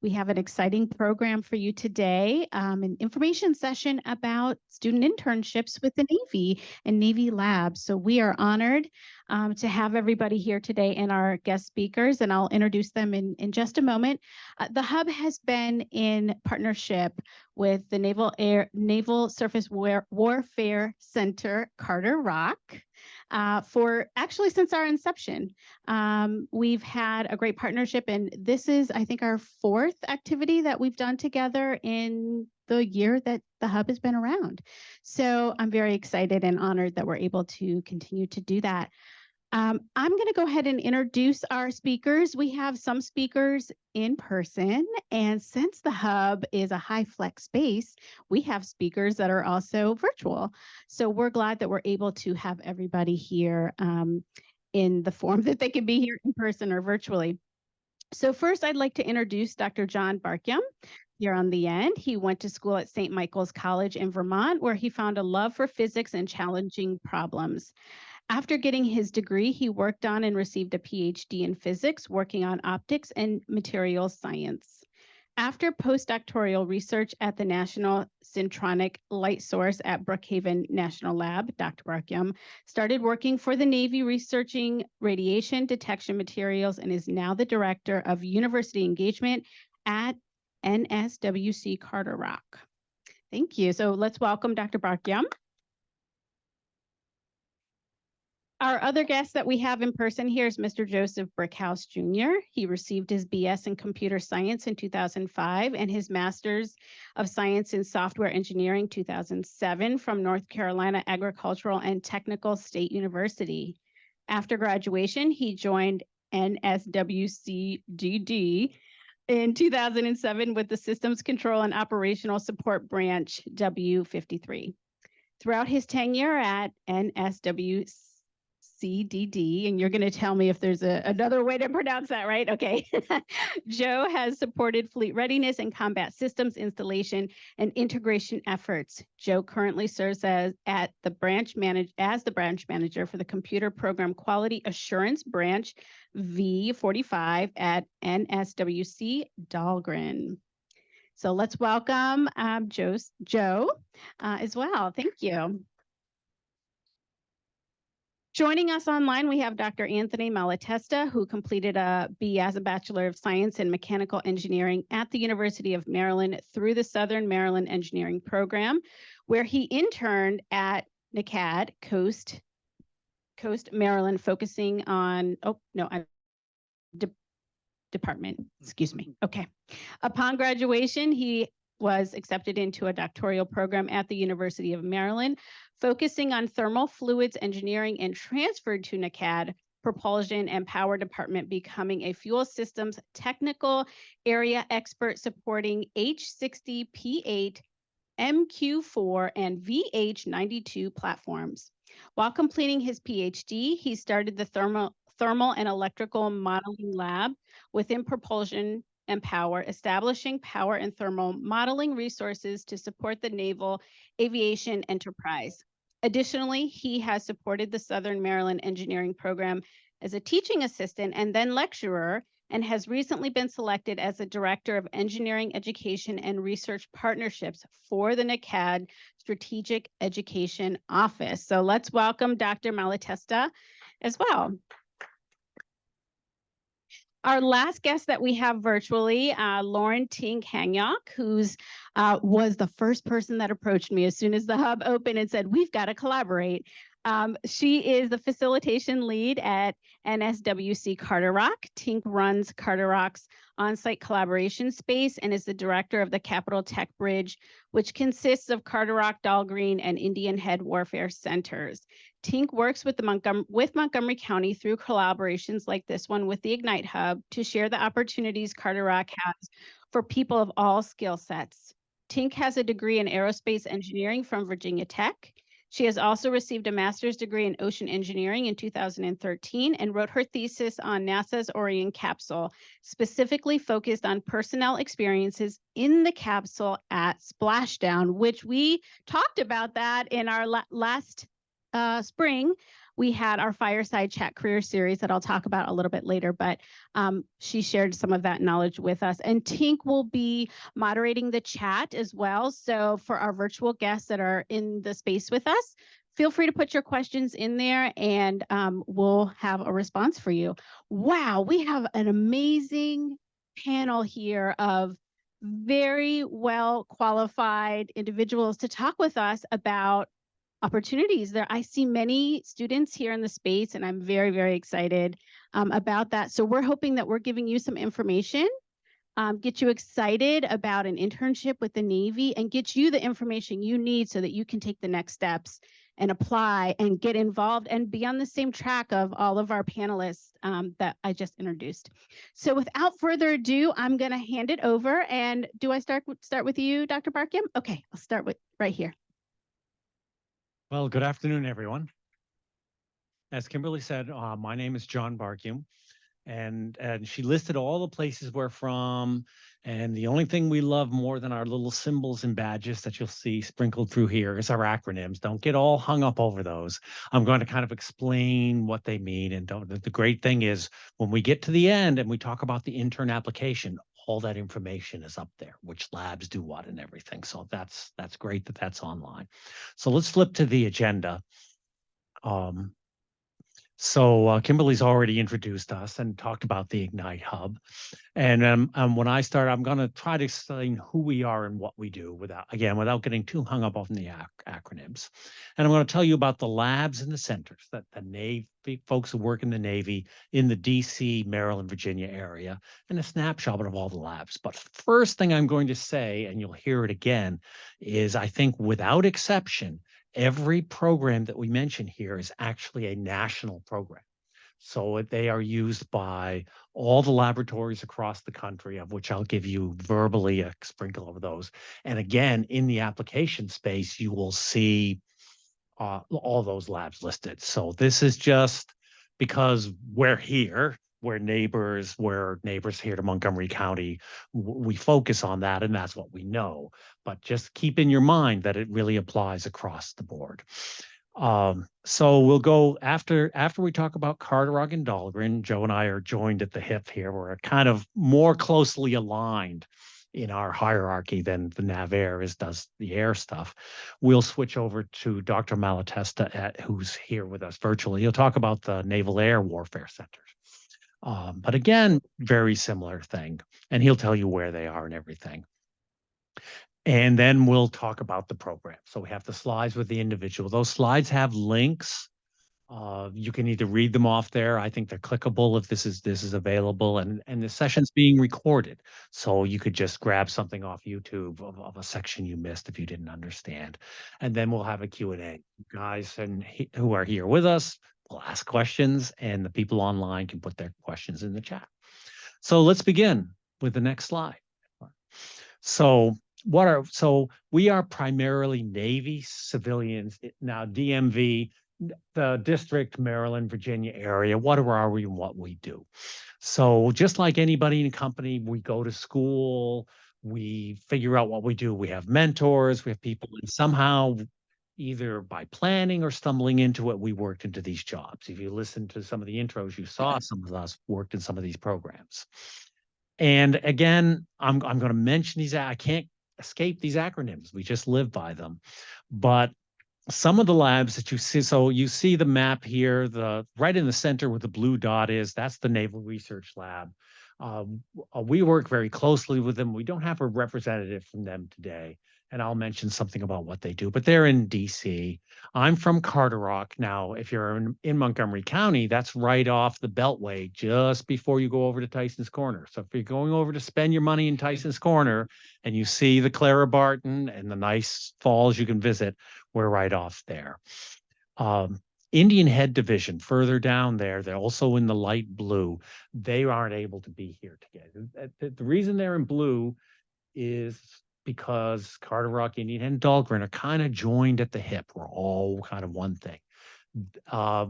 We have an exciting program for you today, an information session about student internships with the Navy and Navy Labs. So we are honored to have everybody here today and our guest speakers, and I'll introduce them in just a moment. The Hub has been in partnership with the Naval Surface Warfare Center, Carter Rock, for actually since our inception. We've had a great partnership, and this is, I think, our fourth activity that we've done together in the year that the Hub has been around. So I'm very excited and honored that we're able to continue to do that. I'm going to go ahead and introduce our speakers. We have some speakers in person, and since the Hub is a high flex space, we have speakers that are also virtual. So we're glad that we're able to have everybody here in the form that they can be here in person or virtually. So first, I'd like to introduce Dr. John Barkyam. Here on the end, he went to school at St. Michael's College in Vermont, where he found a love for physics and challenging problems. After getting his degree, he worked on and received a PhD in physics, working on optics and materials science. After postdoctoral research at the National Synchronous Light Source at Brookhaven National Lab, Dr. Barkyam started working for the Navy researching radiation detection materials and is now the director of university engagement at NSWC Carter Rock. Thank you. So let's welcome Dr. Barkyam. Our other guest that we have in person here is Mr. Joseph Brickhouse Jr. He received his BS in computer science in 2005 and his master's of science in software engineering 2007 from North Carolina Agricultural and Technical State University. After graduation, he joined NSWCGD in 2007 with the Systems Control and Operational Support Branch W53. Throughout his tenure at NSWCGD, and you're going to tell me if there's another way to pronounce that, right? Okay. Joe has supported fleet readiness and combat systems installation and integration efforts. Joe currently serves as the branch manager for the Computer Program Quality Assurance Branch V45 at NSWC Dahlgren. So let's welcome Joe as well. Thank you. Joining us online, we have Dr. Anthony Malatesta, who completed a Bachelor of Science in Mechanical Engineering at the University of Maryland through the Southern Maryland Engineering Program, where he interned at NACAD, Coast, Maryland, focusing on, department, excuse me. Okay. Upon graduation, he was accepted into a doctoral program at the University of Maryland, focusing on thermal fluids engineering, and transferred to NACAD propulsion and power department, becoming a fuel systems technical area expert supporting H60P8, MQ4, and VH92 platforms. While completing his PhD, he started the thermal and electrical modeling lab within propulsion and power, establishing power and thermal modeling resources to support the naval aviation enterprise. Additionally, he has supported the Southern Maryland Engineering Program as a teaching assistant and then lecturer, and has recently been selected as the Director of Engineering Education and Research Partnerships for the NACAD Strategic Education Office. So let's welcome Dr. Malatesta as well. Our last guest that we have virtually, Lauren Tink Hanyok, who's was the first person that approached me as soon as the Hub opened and said, we've got to collaborate. She is the facilitation lead at NSWC Carter Rock. Tink runs Carter Rock's on-site collaboration space and is the director of the Capital Tech Bridge, which consists of Carter Rock, Dahlgren, and Indian Head Warfare Centers. Tink works with Montgomery County through collaborations like this one with the Ignite Hub to share the opportunities Carter Rock has for people of all skill sets. Tink has a degree in aerospace engineering from Virginia Tech. She has also received a master's degree in ocean engineering in 2013 and wrote her thesis on NASA's Orion capsule, specifically focused on personnel experiences in the capsule at splashdown, which we talked about that in our last spring we had our Fireside Chat Career Series that I'll talk about a little bit later, but she shared some of that knowledge with us. And Tink will be moderating the chat as well. So for our virtual guests that are in the space with us, feel free to put your questions in there and we'll have a response for you. Wow, we have an amazing panel here of very well qualified individuals to talk with us about opportunities there. I see many students here in the space, and I'm very, very excited about that. So we're hoping that we're giving you some information, get you excited about an internship with the Navy, and get you the information you need so that you can take the next steps and apply and get involved and be on the same track of all of our panelists that I just introduced. So without further ado, I'm going to hand it over. And do I start with you, Dr. Barkim? Okay, I'll start with right here. Well, good afternoon, everyone. As Kimberly said, my name is John Barkum, and she listed all the places we're from. And the only thing we love more than our little symbols and badges that you'll see sprinkled through here is our acronyms. Don't get all hung up over those. I'm going to kind of explain what they mean. And the great thing is when we get to the end and we talk about the intern application, all that information is up there, which labs do what and everything. So that's great that that's online. So let's flip to the agenda. Kimberly's already introduced us and talked about the Ignite Hub. And when I start, I'm going to try to explain who we are and what we do without getting too hung up on the acronyms. And I'm going to tell you about the labs and the centers that the Navy folks who work in the Navy in the DC, Maryland, Virginia area, and a snapshot of all the labs. But first thing I'm going to say, and you'll hear it again, is I think without exception, every program that we mention here is actually a national program. So they are used by all the laboratories across the country, of which I'll give you verbally a sprinkle of those. And again, in the application space, you will see all those labs listed. So this is just because we're here, we're neighbors here to Montgomery County. We focus on that, and that's what we know. But just keep in your mind that it really applies across the board. So we'll go after we talk about Carderock and Dahlgren. Joe and I are joined at the hip here. We're kind of more closely aligned in our hierarchy than the Naval does the air stuff. We'll switch over to Dr. Malatesta, who's here with us virtually. He'll talk about the Naval Air Warfare Centers. But again, very similar thing. And he'll tell you where they are and everything. And then we'll talk about the program. So we have the slides with the individual. Those slides have links. You can either read them off there. I think they're clickable if this is available, and the session's being recorded. So you could just grab something off YouTube of a section you missed if you didn't understand. And then we'll have a Q&A. Guys who are here with us will ask questions, and the people online can put their questions in the chat. So let's begin with the next slide. So we are primarily Navy civilians now, DMV, the district, Maryland, Virginia area. What are we and what we do? So just like anybody in a company, we go to school, we figure out what we do. We have mentors, we have people, and somehow, either by planning or stumbling into it, we worked into these jobs. If you listen to some of the intros, you saw some of us worked in some of these programs. And again, I'm going to mention these. I can't escape these acronyms. We just live by them. But some of the labs that you see, so you see the map here, right in the center where the blue dot is, that's the Naval Research Lab. We work very closely with them. We don't have a representative from them today, and I'll mention something about what they do, but they're in DC. I'm from Carderock. Now, if you're in Montgomery County, that's right off the Beltway, just before you go over to Tyson's Corner. So if you're going over to spend your money in Tyson's Corner and you see the Clara Barton and the nice falls you can visit, we're right off there. Indian Head Division, further down there, they're also in the light blue. They aren't able to be here together. The reason they're in blue is because Carderock, Indian Head, and Dahlgren are kind of joined at the hip. We're all kind of one thing.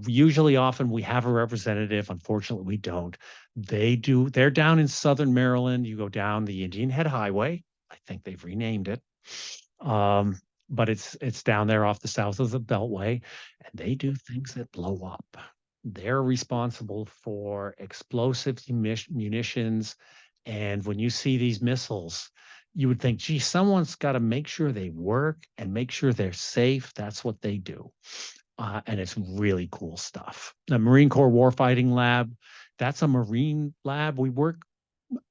Usually, often we have a representative. Unfortunately, we don't. They're down in Southern Maryland. You go down the Indian Head Highway. I think they've renamed it. but it's down there off the south of the Beltway, and they do things that blow up. They're responsible for explosives, munitions, and when you see these missiles, you would think, "Gee, someone's gotta make sure they work and make sure they're safe." That's what they do, and it's really cool stuff. The Marine Corps Warfighting Lab, that's a Marine lab. We work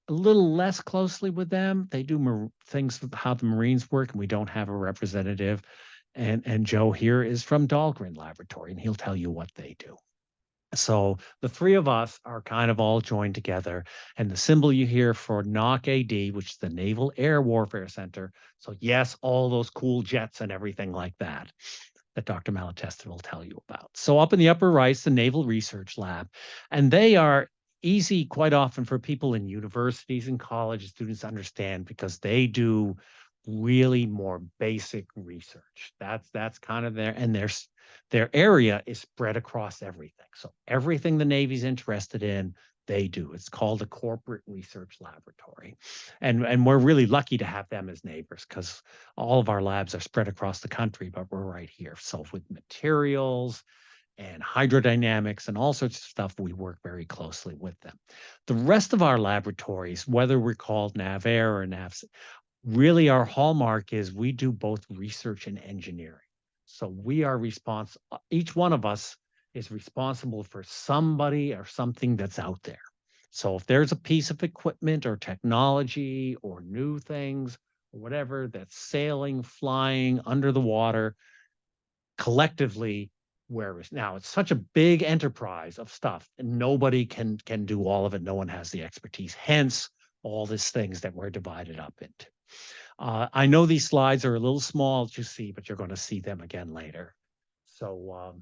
a little less closely with them. They do things with how the Marines work, and we don't have a representative. And Joe here is from Dahlgren Laboratory, and he'll tell you what they do. So the three of us are kind of all joined together, and the symbol you hear for NOC-AD, which is the Naval Air Warfare Center. So yes, all those cool jets and everything like that that Dr. Malatesta will tell you about. So up in the upper right is the Naval Research Lab, and they are easy quite often for people in universities and college students to understand because they do really more basic research. That's kind of their area is spread across everything. So everything the Navy's interested in, they do. It's called a corporate research laboratory. And we're really lucky to have them as neighbors because all of our labs are spread across the country, but we're right here. So with materials and hydrodynamics and all sorts of stuff, we work very closely with them. The rest of our laboratories, whether we're called NavAir or NAV, really our hallmark is we do both research and engineering. So we are responsible, each one of us is responsible for somebody or something that's out there. So if there's a piece of equipment or technology or new things or whatever that's sailing, flying under the water, collectively, whereas now it's such a big enterprise of stuff and nobody can do all of it. No one has the expertise. Hence all these things that we're divided up into. I know these slides are a little small to see, but you're going to see them again later. So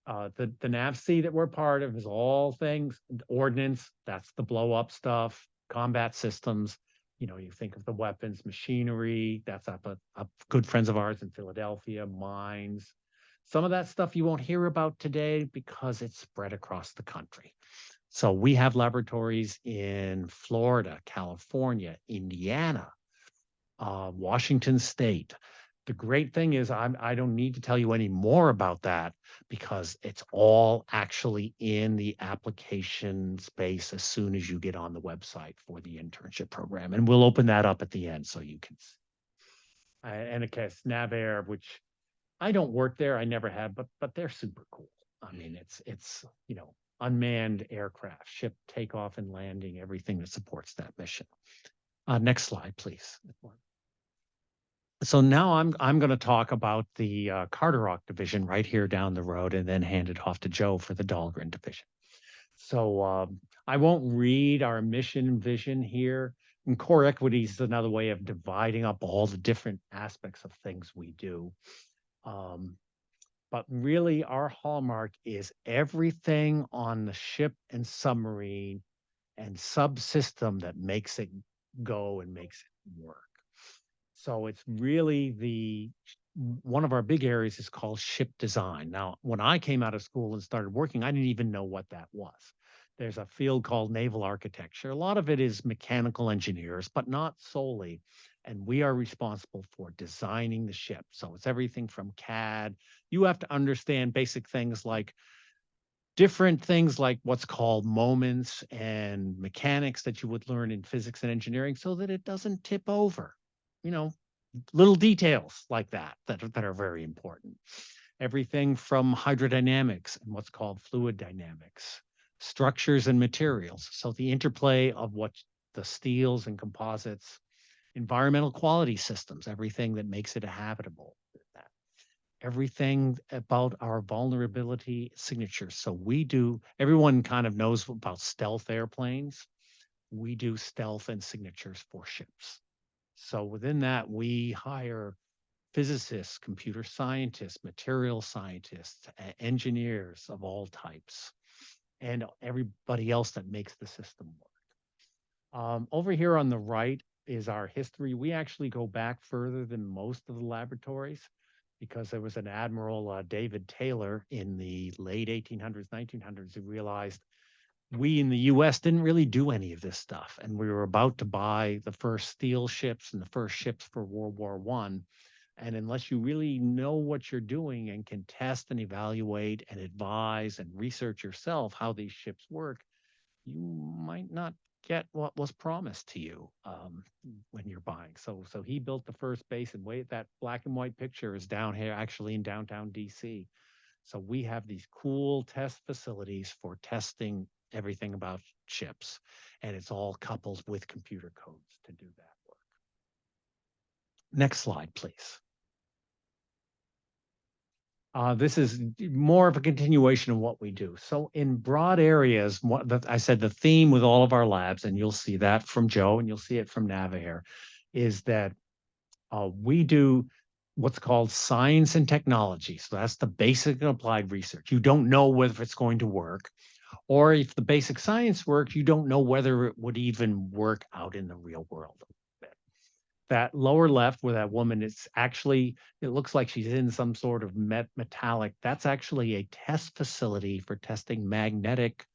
the NAVC that we're part of is all things ordnance. That's the blow up stuff, combat systems. You think of the weapons, machinery. That's up good friends of ours in Philadelphia, mines. Some of that stuff you won't hear about today because it's spread across the country. So we have laboratories in Florida, California, Indiana, Washington State. The great thing is I don't need to tell you any more about that because it's all actually in the application space as soon as you get on the website for the internship program. And we'll open that up at the end so you can see. And of course, NavAir, which I don't work there, I never have, but they're super cool. I mean, it's unmanned aircraft, ship takeoff and landing, everything that supports that mission. Next slide, please. So now I'm going to talk about the Carderock division right here down the road, and then hand it off to Joe for the Dahlgren division. So I won't read our mission and vision here. And core equities is another way of dividing up all the different aspects of things we do. But really, our hallmark is everything on the ship and submarine and subsystem that makes it go and makes it work. So it's really one of our big areas is called ship design. Now, when I came out of school and started working, I didn't even know what that was. There's a field called naval architecture. A lot of it is mechanical engineers, but not solely. And we are responsible for designing the ship. So it's everything from CAD. You have to understand basic things like different things like what's called moments and mechanics that you would learn in physics and engineering so that it doesn't tip over. You know, little details like that are very important. Everything from hydrodynamics and what's called fluid dynamics, structures and materials. So the interplay of what the steels and composites, environmental quality systems, everything that makes it habitable. Everything about our vulnerability signatures. So everyone kind of knows about stealth airplanes. We do stealth and signatures for ships. So within that, we hire physicists, computer scientists, material scientists, engineers of all types, and everybody else that makes the system work. Over here on the right is our history. We actually go back further than most of the laboratories because there was an Admiral David Taylor in the late 1800s, 1900s who realized we in the US didn't really do any of this stuff. And we were about to buy the first steel ships and the first ships for World War I. And unless you really know what you're doing and can test and evaluate and advise and research yourself how these ships work, you might not get what was promised to you when you're buying. So he built the first base, and wait, that black and white picture is down here, actually in downtown DC. So we have these cool test facilities for testing everything about ships, and it's all coupled with computer codes to do that work. Next slide, please. This is more of a continuation of what we do. So in broad areas, I said the theme with all of our labs, and you'll see that from Joe and you'll see it from Naval, is that we do what's called science and technology. So that's the basic and applied research. You don't know whether it's going to work, or if the basic science works, you don't know whether it would even work out in the real world. That lower left where that woman is actually, it looks like she's in some sort of metallic. That's actually a test facility for testing magnetic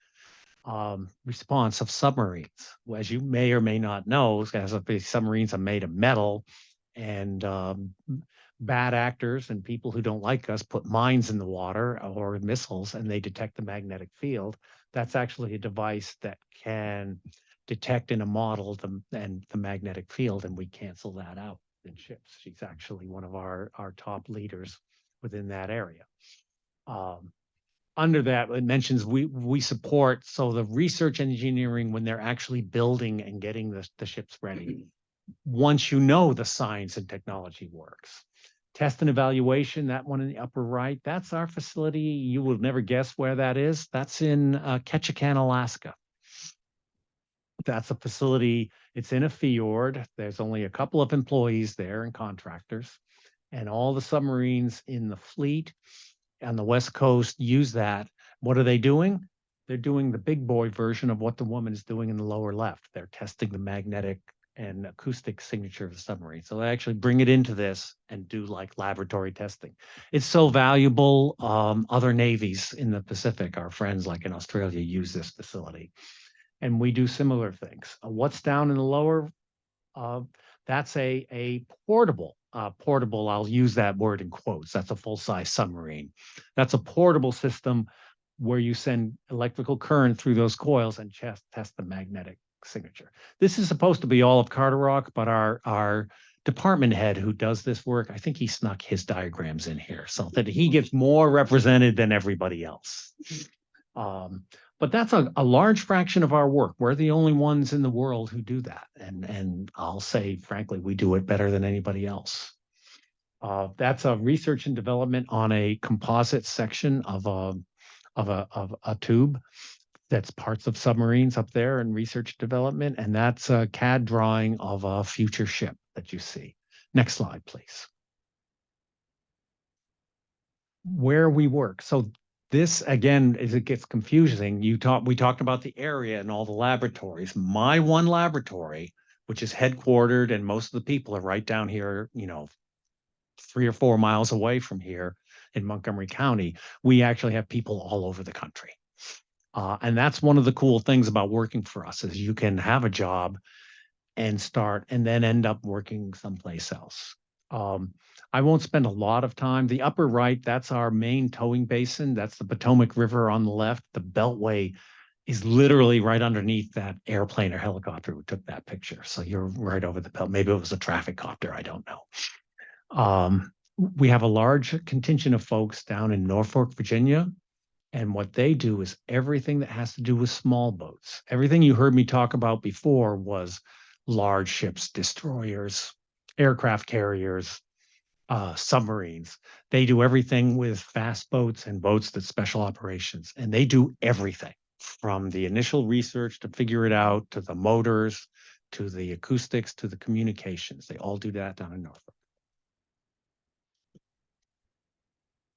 response of submarines. As you may or may not know, as these submarines are made of metal, and bad actors and people who don't like us put mines in the water or missiles, and they detect the magnetic field. That's actually a device that can detect in a model the magnetic field, and we cancel that out in ships. She's actually one of our top leaders within that area. Under that, it mentions we support, so the research engineering when they're actually building and getting the ships ready. Once you know the science and technology works. Test and evaluation, that one in the upper right, that's our facility. You will never guess where that is. That's in Ketchikan, Alaska. That's a facility, it's in a fjord. There's only a couple of employees there and contractors. And all the submarines in the fleet on the West Coast use that. What are they doing? They're doing the big boy version of what the woman is doing in the lower left. They're testing the magnetic and acoustic signature of the submarine. So they actually bring it into this and do like laboratory testing. It's so valuable. Other navies in the Pacific, our friends like in Australia, use this facility. And we do similar things. What's down in the lower? That's a portable, I'll use that word in quotes. That's a full-size submarine. That's a portable system where you send electrical current through those coils and test the magnetic signature. This is supposed to be all of Carderock, but our department head who does this work, I think he snuck his diagrams in here so that he gets more represented than everybody else. But that's a large fraction of our work. We're the only ones in the world who do that. And I'll say, frankly, we do it better than anybody else. That's a research and development on a composite section of a tube. That's parts of submarines up there in research development. And that's a CAD drawing of a future ship that you see. Next slide, please. Where we work. So this, again, as it gets confusing, we talked about the area and all the laboratories. My one laboratory, which is headquartered, and most of the people are right down here, 3 or 4 miles away from here in Montgomery County. We actually have people all over the country. And that's one of the cool things about working for us is you can have a job and start and then end up working someplace else. I won't spend a lot of time. The upper right, that's our main towing basin. That's the Potomac River on the left. The Beltway is literally right underneath that airplane or helicopter who took that picture. So you're right over the belt. Maybe it was a traffic copter. I don't know. We have a large contingent of folks down in Norfolk, Virginia. And what they do is everything that has to do with small boats. Everything you heard me talk about before was large ships, destroyers, aircraft carriers, submarines. They do everything with fast boats and boats that special operations. And they do everything from the initial research to figure it out, to the motors, to the acoustics, to the communications. They all do that down in Norfolk.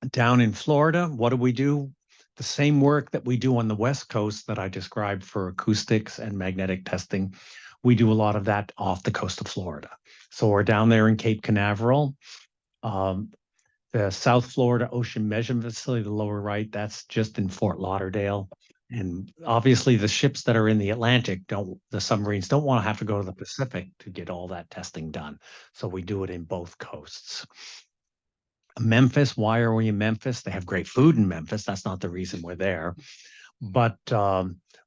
Down in Florida, what do we do? The same work that we do on the West Coast that I described for acoustics and magnetic testing. We do a lot of that off the coast of Florida. So we're down there in Cape Canaveral. The South Florida Ocean Measurement Facility, the lower right, that's just in Fort Lauderdale. And obviously the ships that are in the Atlantic the submarines don't want to have to go to the Pacific to get all that testing done. So we do it in both coasts. Memphis, why are we in Memphis? They have great food in Memphis. That's not the reason we're there. But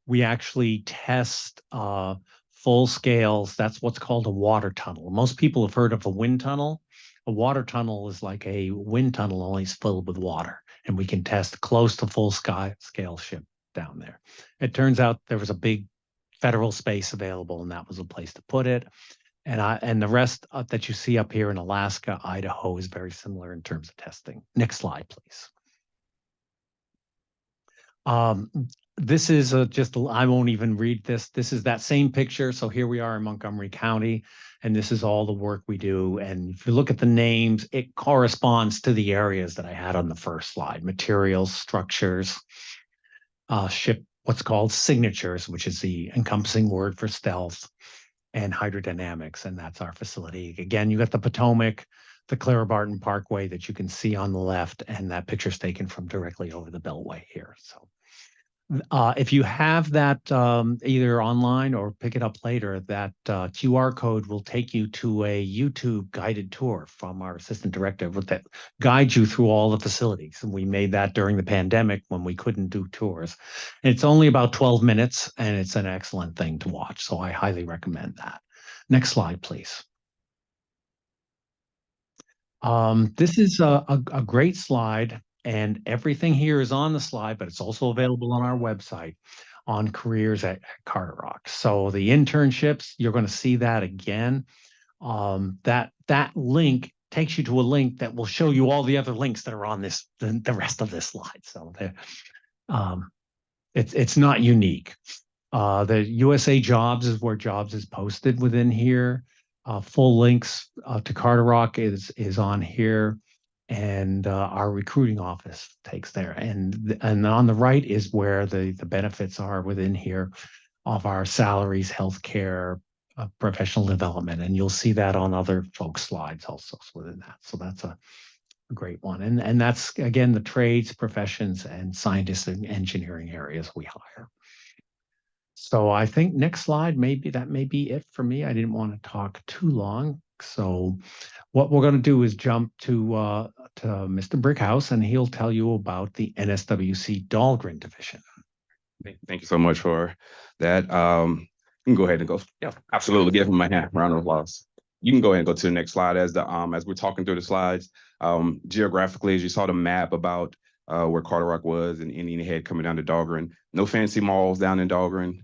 we actually test full scales. That's what's called a water tunnel. Most people have heard of a wind tunnel. A water tunnel is like a wind tunnel, only it's filled with water. And we can test close to full scale ship down there. It turns out there was a big federal space available, and that was a place to put it. And the rest that you see up here in Alaska, Idaho is very similar in terms of testing. Next slide, please. This is I won't even read this. This is that same picture. So here we are in Montgomery County, and this is all the work we do. And if you look at the names, it corresponds to the areas that I had on the first slide: materials, structures, ship, what's called signatures, which is the encompassing word for stealth, and hydrodynamics, and that's our facility. Again, you got the Potomac, the Clara Barton Parkway that you can see on the left, and that picture's taken from directly over the Beltway here. So if you have that either online or pick it up later, that QR code will take you to a YouTube guided tour from our assistant director that guides you through all the facilities. And we made that during the pandemic when we couldn't do tours. And it's only about 12 minutes, and it's an excellent thing to watch. So I highly recommend that. Next slide, please. This is a great slide, and everything here is on the slide, but it's also available on our website on careers at Carter Rock. So the internships, you're going to see that again. That link takes you to a link that will show you all the other links that are on the rest of this slide. So it's not unique. The USA Jobs is where jobs is posted within here. Full links to Carter Rock is on here, and our recruiting office takes there. And on the right is where the benefits are within here of our salaries, healthcare, professional development, and you'll see that on other folks' slides also within that. So that's a great one, and that's again the trades, professions, and scientists and engineering areas we hire. So I think next slide, that may be it for me. I didn't want to talk too long. So what we're going to do is jump to Mr. Brickhouse, and he'll tell you about the NSWC Dahlgren division. Thank you so much for that. You can go ahead and go. Yeah, absolutely. Give him my hand. Round of applause. You can go ahead and go to the next slide as we're talking through the slides. Geographically, as you saw the map about where Carter Rock was and Indian Head coming down to Dahlgren. No fancy malls down in Dahlgren.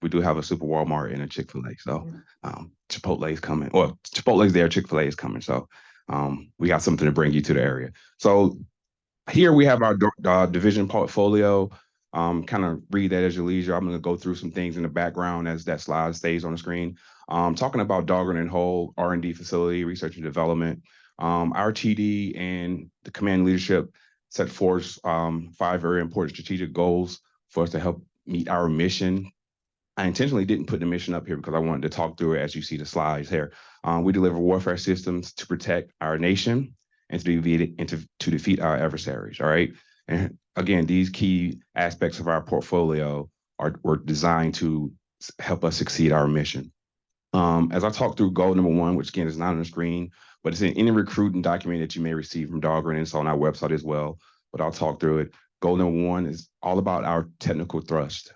We do have a Super Walmart and a Chick-fil-A. So Chipotle is coming. Well, Chipotle's there, Chick-fil-A is coming. So we got something to bring you to the area. So here we have our division portfolio. Kind of read that as your leisure. I'm going to go through some things in the background as that slide stays on the screen. Talking about Dahlgren and Hull R&D facility, research and development. Our TD and the command leadership set forth 5 very important strategic goals for us to help meet our mission. I intentionally didn't put the mission up here because I wanted to talk through it as you see the slides here. We deliver warfare systems to protect our nation and to defeat our adversaries, all right? And again, these key aspects of our portfolio were designed to help us succeed our mission. As I talk through goal number 1, which again is not on the screen, but it's in any recruiting document that you may receive from Dahlgren, and it's on our website as well, but I'll talk through it. Goal number 1 is all about our technical thrust.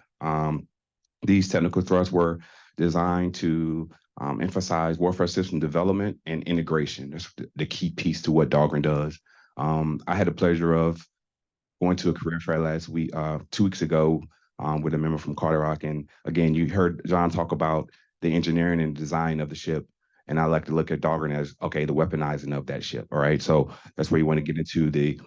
These technical thrusts were designed to emphasize warfare system development and integration. That's the key piece to what Dahlgren does. I had the pleasure of going to a career fair last week, 2 weeks ago, with a member from Carter Rock. And again, you heard John talk about the engineering and design of the ship. And I like to look at Dahlgren as, okay, the weaponizing of that ship, all right? So that's where you want to get into the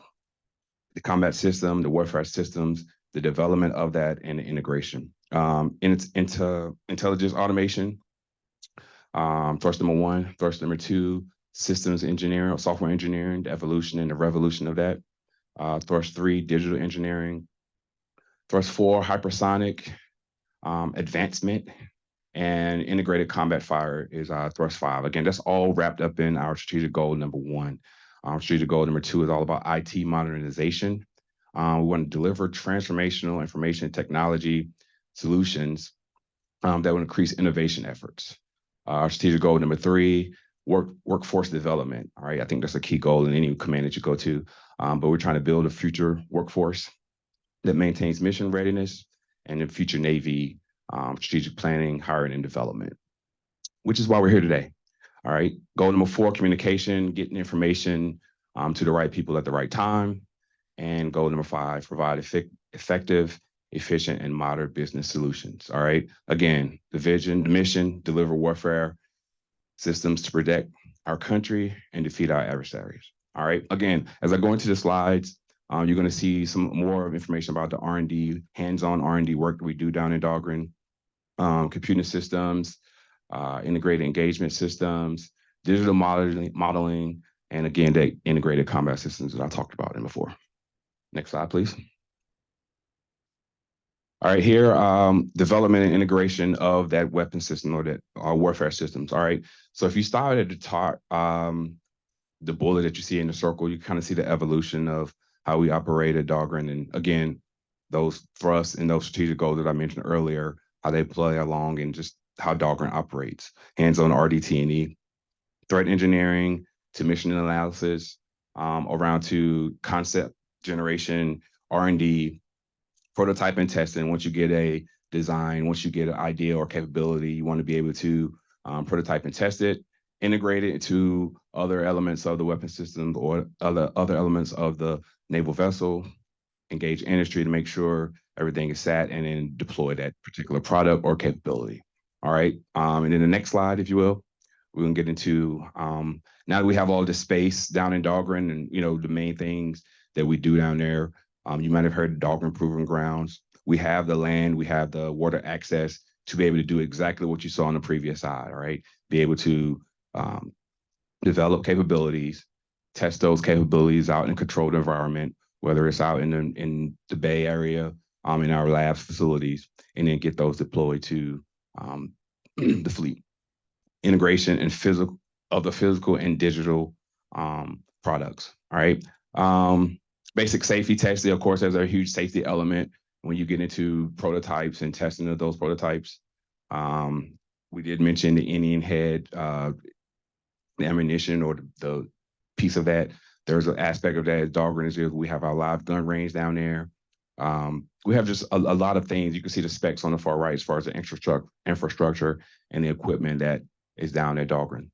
combat system, the warfare systems, the development of that, and the integration. And it's into intelligence automation, thrust number 1, thrust number 2, systems engineering or software engineering, the evolution and the revolution of that. Thrust 3, digital engineering. Thrust 4, hypersonic advancement. And integrated combat fire is thrust 5. Again, that's all wrapped up in our strategic goal number 1. Strategic goal number 2 is all about IT modernization. We want to deliver transformational information technology solutions that will increase innovation efforts. Our strategic goal number 3, workforce development. All right, I think that's a key goal in any command that you go to. But we're trying to build a future workforce that maintains mission readiness and in future Navy strategic planning, hiring, and development, which is why we're here today. All right, goal number 4, communication, getting information to the right people at the right time. And goal number 5, provide effective, efficient, and modern business solutions. All right, again, the vision, the mission, deliver warfare systems to protect our country and defeat our adversaries. All right, again, as I go into the slides, you're going to see some more information about the R&D, hands-on R&D work that we do down in Dahlgren, computing systems, integrated engagement systems, digital modeling, and again, the integrated combat systems that I talked about in before. Next slide, please. All right, here, development and integration of that weapon system or that warfare systems. All right, so if you start at the top, the bullet that you see in the circle, you kind of see the evolution of how we operate at Dahlgren. And again, those thrusts and those strategic goals that I mentioned earlier, how they play along and just how Dahlgren operates. Hands-on RDT&E, threat engineering to mission analysis, around to concept generation, R&D, prototype and testing. Once you get a design, once you get an idea or capability, you want to be able to prototype and test it, integrate it into other elements of the weapon system or other elements of the naval vessel, engage industry to make sure everything is set, and then deploy that particular product or capability. All right, and then the next slide, if you will, we're gonna get into, now that we have all this space down in Dahlgren and, you know, the main things that we do down there, you might have heard of Dahlgren Proving Grounds. We have the land, we have the water access to be able to do exactly what you saw on the previous side, all right? Be able to develop capabilities, test those capabilities out in a controlled environment, whether it's out in the Bay Area, in our labs facilities, and then get those deployed to the fleet. Integration and physical and digital products, all right? Basic safety testing, of course, there's a huge safety element when you get into prototypes and testing of those prototypes. We did mention the Indian head, the ammunition or the piece of that. There's an aspect of that as Dahlgren is here. We have our live gun range down there. We have just a lot of things. You can see the specs on the far right as far as the infrastructure and the equipment that is down at Dahlgren.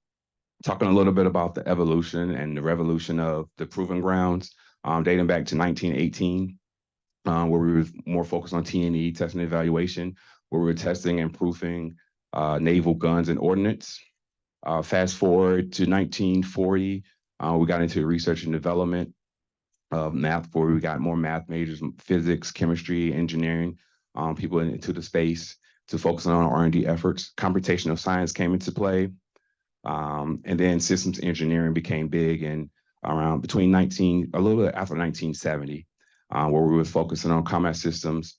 Talking a little bit about the evolution and the revolution of the proving grounds, dating back to 1918, where we were more focused on T&E, testing and evaluation, where we were testing and proving naval guns and ordnance. Fast forward to 1940, we got into research and development of math, where we got more math majors, physics, chemistry, engineering, people into the space to focus on R&D efforts. Computational science came into play, and then systems engineering became big, and around between a little bit after 1970, where we were focusing on combat systems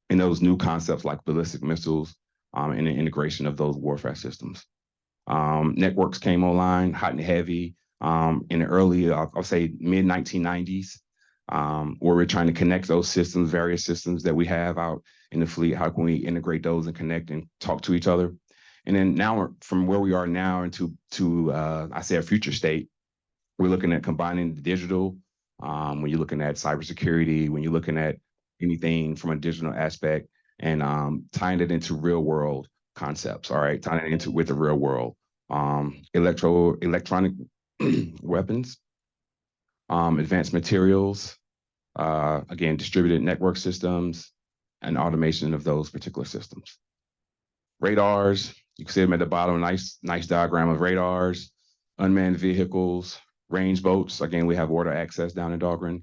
and those new concepts like ballistic missiles, and the integration of those warfare systems. Networks came online, hot and heavy, in the early, I'll say mid-1990s, where we're trying to connect those systems, various systems that we have out in the fleet. How can we integrate those and connect and talk to each other? And then now, from where we are now into I say a future state, we're looking at combining the digital, when you're looking at cybersecurity, when you're looking at anything from a digital aspect, and tying it into real world concepts, all right? Tying it into with the real world. Electronic weapons, advanced materials, again, distributed network systems, and automation of those particular systems. Radars, you can see them at the bottom, nice diagram of radars, unmanned vehicles, range boats. Again, we have water access down in Dahlgren,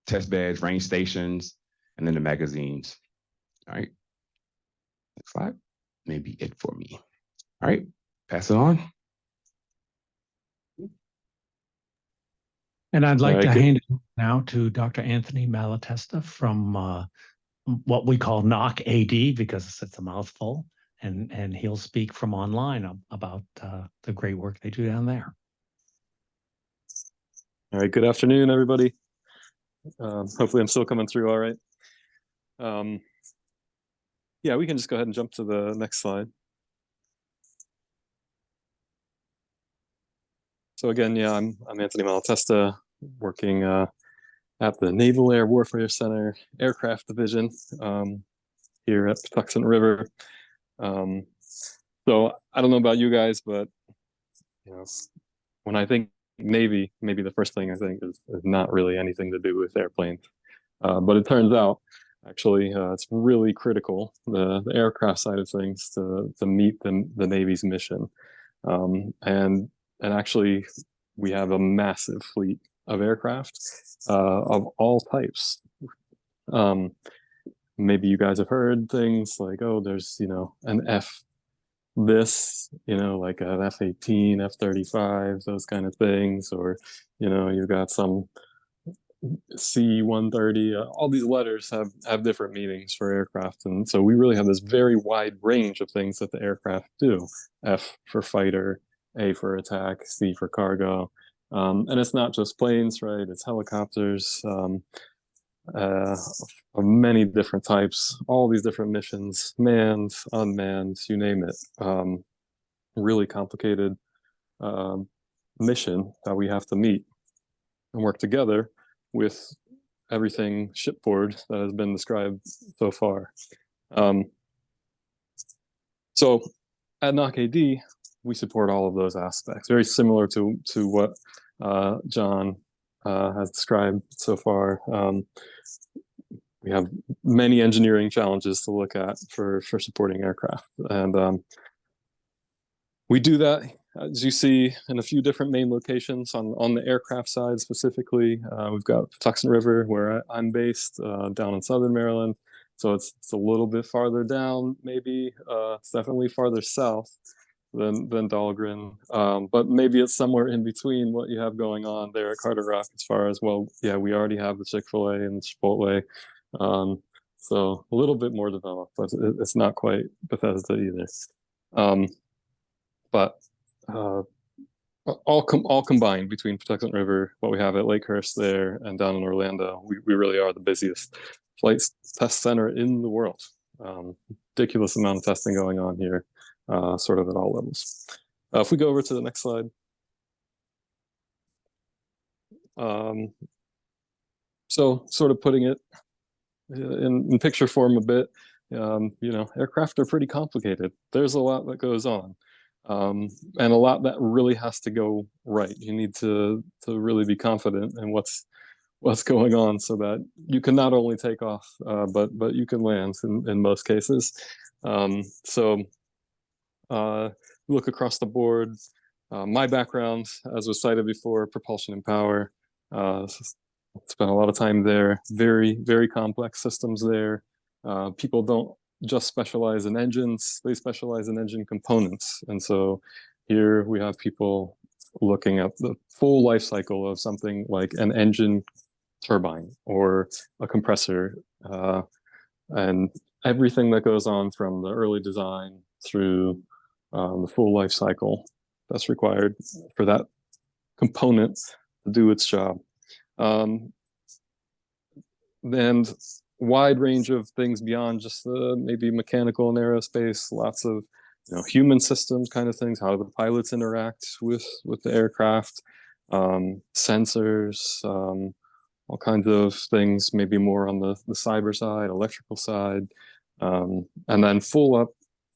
test beds, range stations, and then the magazines. All right, next slide, maybe it for me. All right, pass it on. And I'd like to hand it now to Dr. Anthony Malatesta from what we call NOC AD, because it's a mouthful, and he'll speak from online about the great work they do down there. All right, good afternoon, everybody. Hopefully I'm still coming through all right. Yeah, we can just go ahead and jump to the next slide. So again, yeah, I'm Anthony Malatesta, working at the Naval Air Warfare Center Aircraft Division here at Patuxent River. So I don't know about you guys, but when I think Navy, maybe the first thing I think is not really anything to do with airplanes. But it turns out, actually, it's really critical, the aircraft side of things, to meet the Navy's mission. And actually, we have a massive fleet of aircraft of all types. Maybe you guys have heard things like, oh, there's, an F this, like an F-18, F-35, those kind of things, or, you've got some C-130, all these letters have different meanings for aircraft. And so we really have this very wide range of things that the aircraft do. F for fighter, A for attack, C for cargo. And it's not just planes, right? It's helicopters, of many different types, all these different missions, manned, unmanned, you name it. Really complicated mission that we have to meet and work together with everything shipboard that has been described so far. So at NOC-AD, we support all of those aspects, very similar to what John has described so far. We have many engineering challenges to look at for supporting aircraft. And we do that, as you see, in a few different main locations. On the aircraft side specifically, we've got Patuxent River, where I'm based, down in Southern Maryland. So it's a little bit farther down, maybe. It's definitely farther south than Dahlgren. But maybe it's somewhere in between what you have going on there at Carter Rock, as far as, well, yeah, we already have the Chick-fil-A and the Chipotle. So a little bit more developed, but it's not quite Bethesda either. But all combined between Patuxent River, what we have at Lakehurst there, and down in Orlando, we really are the busiest flight test center in the world. Ridiculous amount of testing going on here, sort of at all levels. If we go over to the next slide. So sort of putting it in picture form a bit, aircraft are pretty complicated. There's a lot that goes on. And a lot that really has to go right. You need to really be confident in what's going on, so that you can not only take off, but you can land in most cases. So look across the board. My background, as was cited before, propulsion and power. Spent a lot of time there. Very, very complex systems there. People don't just specialize in engines, they specialize in engine components. And so here we have people looking at the full life cycle of something like an engine turbine or a compressor, and everything that goes on from the early design through the full life cycle that's required for that component to do its job. And wide range of things beyond just maybe mechanical and aerospace, lots of human systems kind of things. How do the pilots interact with the aircraft, sensors, all kinds of things, maybe more on the cyber side, electrical side, and then full up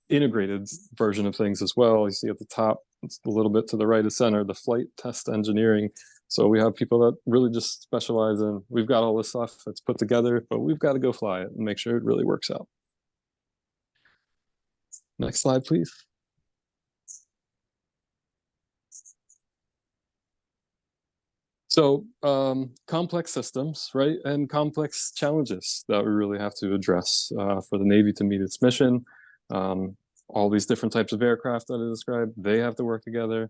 integrated version of things as well. You see at the top, it's a little bit to the right of center, the flight test engineering. So we have people that really just specialize in, we've got all this stuff that's put together, but we've got to go fly it and make sure it really works out. Next slide, please. So complex systems, right? And complex challenges that we really have to address for the Navy to meet its mission. All these different types of aircraft that I described, they have to work together.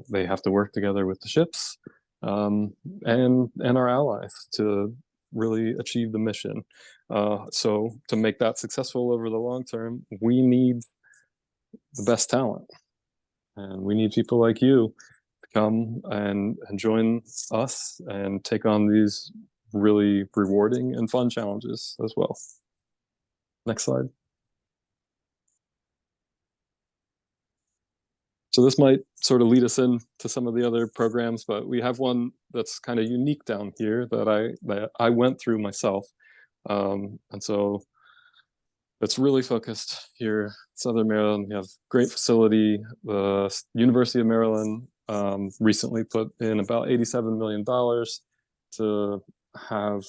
They have to work together with the ships and our allies to really achieve the mission. So to make that successful over the long term, we need the best talent. And we need people like you to come and join us and take on these really rewarding and fun challenges as well. Next slide. So this might sort of lead us into some of the other programs, but we have one that's kind of unique down here that I went through myself. And so it's really focused here in Southern Maryland. We have great facility. The University of Maryland recently put in about $87 million to have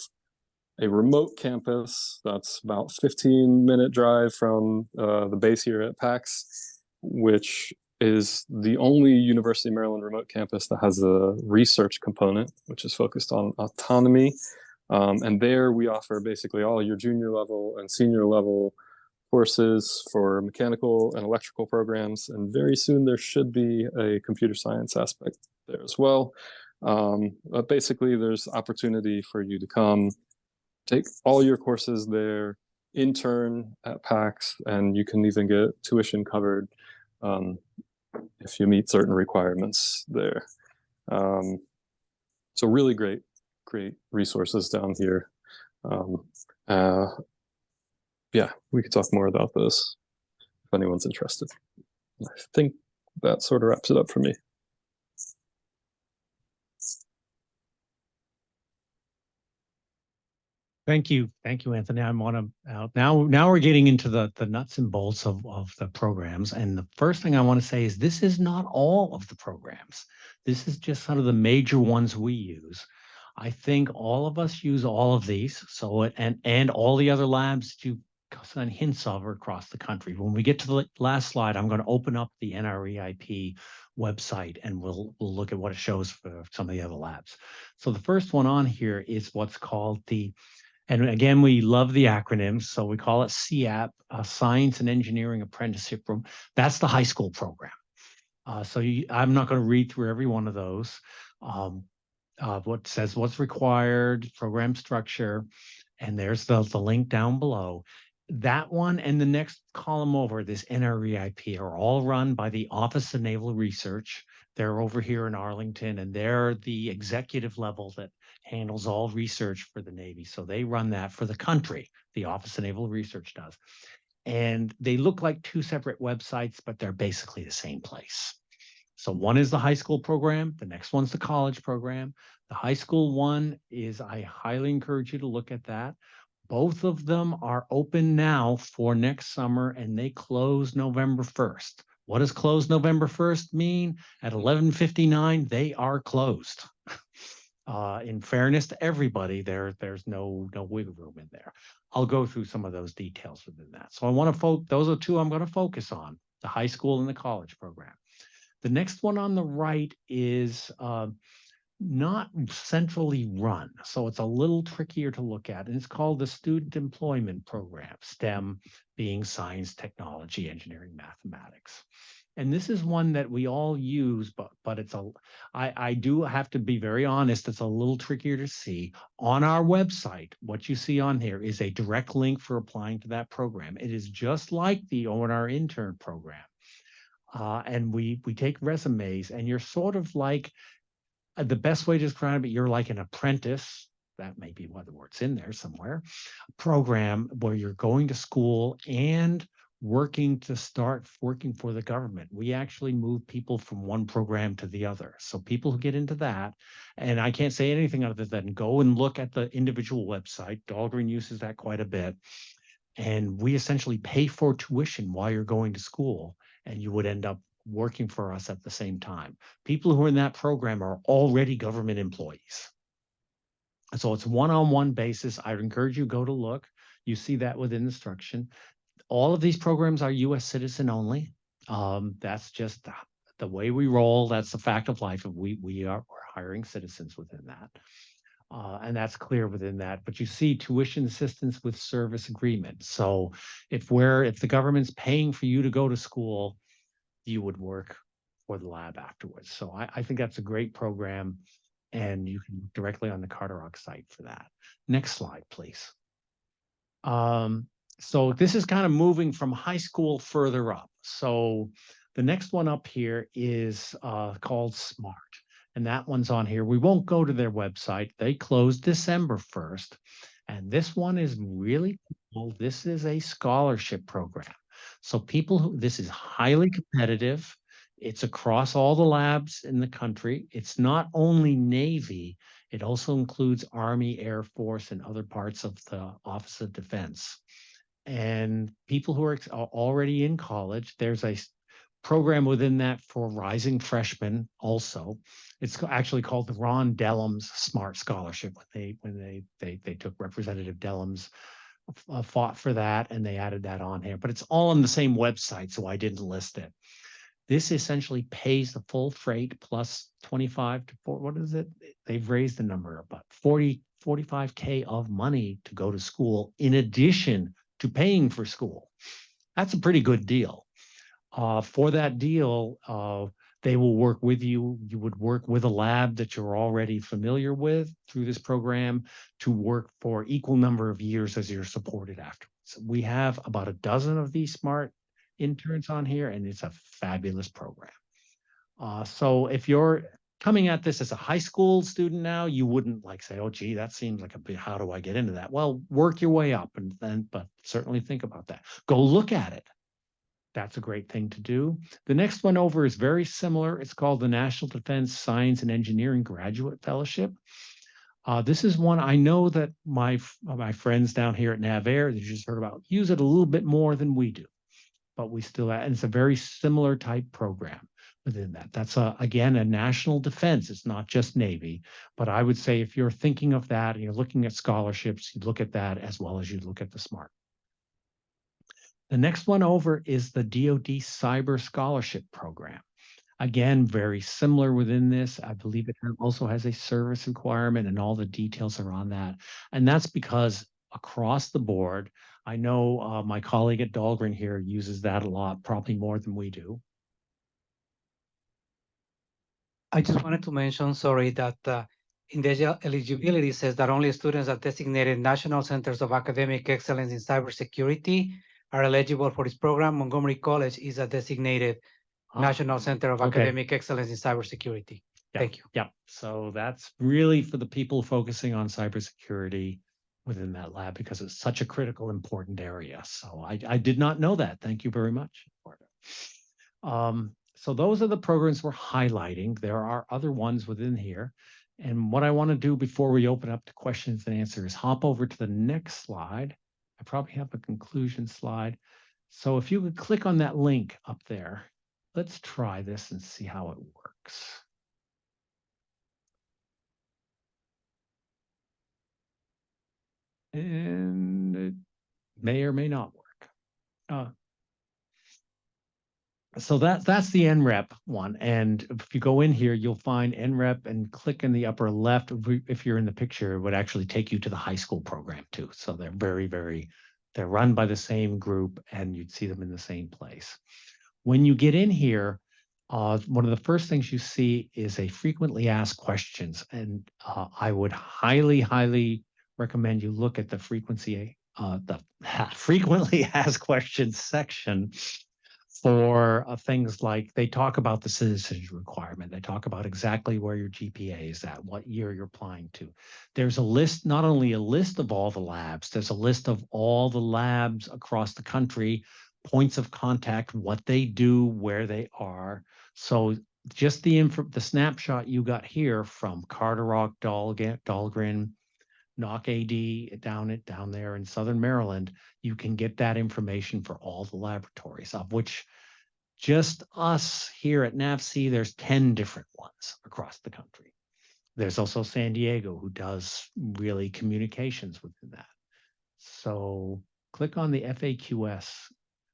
a remote campus that's about 15-minute drive from the base here at PAX, which is the only University of Maryland remote campus that has a research component, which is focused on autonomy. And there we offer basically all your junior level and senior level courses for mechanical and electrical programs. And very soon there should be a computer science aspect there as well. But basically there's opportunity for you to come take all your courses there, intern at PAX, and you can even get tuition covered if you meet certain requirements there. So really great resources down here. Yeah, we could talk more about this if anyone's interested. I think that sort of wraps it up for me. Thank you, Anthony. I want to now we're getting into the nuts and bolts of the programs. And the first thing I want to say is this is not all of the programs. This is just some of the major ones we use. I think all of us use all of these. So and all the other labs that you got hints of are across the country. When we get to the last slide, I'm going to open up the NREIP website and we'll look at what it shows for some of the other labs. So the first one on here is what's called and again, we love the acronyms, so we call it CAP, Science and Engineering Apprenticeship Program. That's the high school program. I'm not going to read through every one of those. What says what's required, program structure, and there's the link down below. That one and the next column over, this NREIP, are all run by the Office of Naval Research. They're over here in Arlington, and they're the executive level that handles all research for the Navy. So they run that for the country. The Office of Naval Research does. And they look like two separate websites, but they're basically the same place. So one is the high school program. The next one's the college program. The high school one is, I highly encourage you to look at that. Both of them are open now for next summer, and they close November 1st. What does close November 1st mean? At 11:59, they are closed. In fairness to everybody, there's no wiggle room in there. I'll go through some of those details within that. So I want to those are two I'm going to focus on, the high school and the college program. The next one on the right is not centrally run, so it's a little trickier to look at, and it's called the Student Employment Program, STEM being science, technology, engineering, mathematics. And this is one that we all use, but it's I do have to be very honest, it's a little trickier to see. On our website, what you see on here is a direct link for applying to that program. It is just like the O&R intern program. And we take resumes, and you're sort of like, the best way to describe it, you're like an apprentice. That may be why the word's in there somewhere. Program where you're going to school and working to start working for the government. We actually move people from one program to the other. So people who get into that, and I can't say anything other than go and look at the individual website. Dahlgren uses that quite a bit. And we essentially pay for tuition while you're going to school, and you would end up working for us at the same time. People who are in that program are already government employees. So it's one-on-one basis. I would encourage you to go to look. You see that within instruction. All of these programs are U.S. citizen only. That's just the way we roll. That's the fact of life. We're hiring citizens within that. And that's clear within that. But you see tuition assistance with service agreement. So if the government's paying for you to go to school, you would work for the lab afterwards. So I think that's a great program, and you can directly on the Carter-Rock site for that. Next slide, please. So this is kind of moving from high school further up. So the next one up here is called SMART. and that one's on here. We won't go to their website. They closed December 1st. And this one is really cool. This is a scholarship program. So this is highly competitive. It's across all the labs in the country. It's not only Navy, it also includes Army, Air Force, and other parts of the Office of Defense. And people who are already in college, there's a program within that for rising freshmen also. It's actually called the Ron Dellums Smart Scholarship. When they took Representative Dellums fought for that, and they added that on here. But it's all on the same website, so I didn't list it. This essentially pays the full freight plus 25 to 40, what is it? They've raised the number about 45K of money to go to school in addition to paying for school. That's a pretty good deal. For that deal, they will work with you. You would work with a lab that you're already familiar with through this program to work for equal number of years as you're supported afterwards. We have about a dozen of these smart interns on here, and it's a fabulous program. So if you're coming at this as a high school student now, you wouldn't like say, oh, gee, that seems like a bit, how do I get into that? Well, work your way up and then, but certainly think about that. Go look at it. That's a great thing to do. The next one over is very similar. It's called the National Defense Science and Engineering Graduate Fellowship. This is one I know that my friends down here at Naval, that you just heard about, use it a little bit more than we do, but we still, and it's a very similar type program within that. That's again, a national defense. It's not just Navy, but I would say if you're thinking of that and you're looking at scholarships, you look at that as well as you look at the SMART. The next one over is the DoD Cyber Scholarship Program. Again, very similar within this. I believe it also has a service requirement, and all the details are on that. And that's because across the board, I know my colleague at Dahlgren here uses that a lot, probably more than we do. I just wanted to mention, sorry, that in the eligibility says that only students at designated National Centers of Academic Excellence in Cybersecurity are eligible for this program. Montgomery College is a designated National Center of Academic Excellence in Cybersecurity. Yeah, Thank you. Yeah, so that's really for the people focusing on cybersecurity within that lab because it's such a critical, important area. So I did not know that. Thank you very much. So those are the programs we're highlighting. There are other ones within here. And what I want to do before we open up to questions and answers is hop over to the next slide. I probably have a conclusion slide. So if you could click on that link up there, let's try this and see how it works. And it may or may not work. So that's the NREP one. And if you go in here, you'll find NREP and click in the upper left. If you're in the picture, it would actually take you to the high school program too. So they're they're run by the same group and you'd see them in the same place. When you get in here, one of the first things you see is a frequently asked questions. And I would highly recommend you look at the frequently asked questions section for things like they talk about the citizenship requirement. They talk about exactly where your GPA is at, what year you're applying to. There's a list, not only a list of all the labs, there's a list of all the labs across the country, points of contact, what they do, where they are. So just the snapshot you got here from Carter-Rock, Dahlgren, Knock AD down there in Southern Maryland, you can get that information for all the laboratories, of which just us here at NAVC, there's 10 different ones across the country. There's also San Diego, who does really communications within that. So click on the FAQS.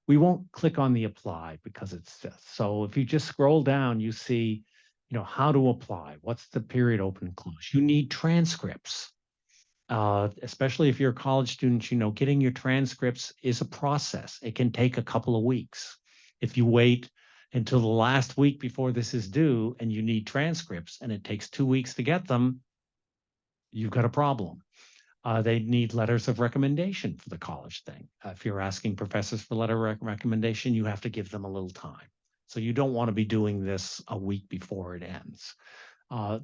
We won't click on the apply because it's just, so if you just scroll down, you see, how to apply. What's the period open and close? You need transcripts. Especially if you're a college student, getting your transcripts is a process. It can take a couple of weeks. If you wait until the last week before this is due and you need transcripts and it takes 2 weeks to get them, you've got a problem. They need letters of recommendation for the college thing. If you're asking professors for letter of recommendation, you have to give them a little time. So you don't want to be doing this a week before it ends.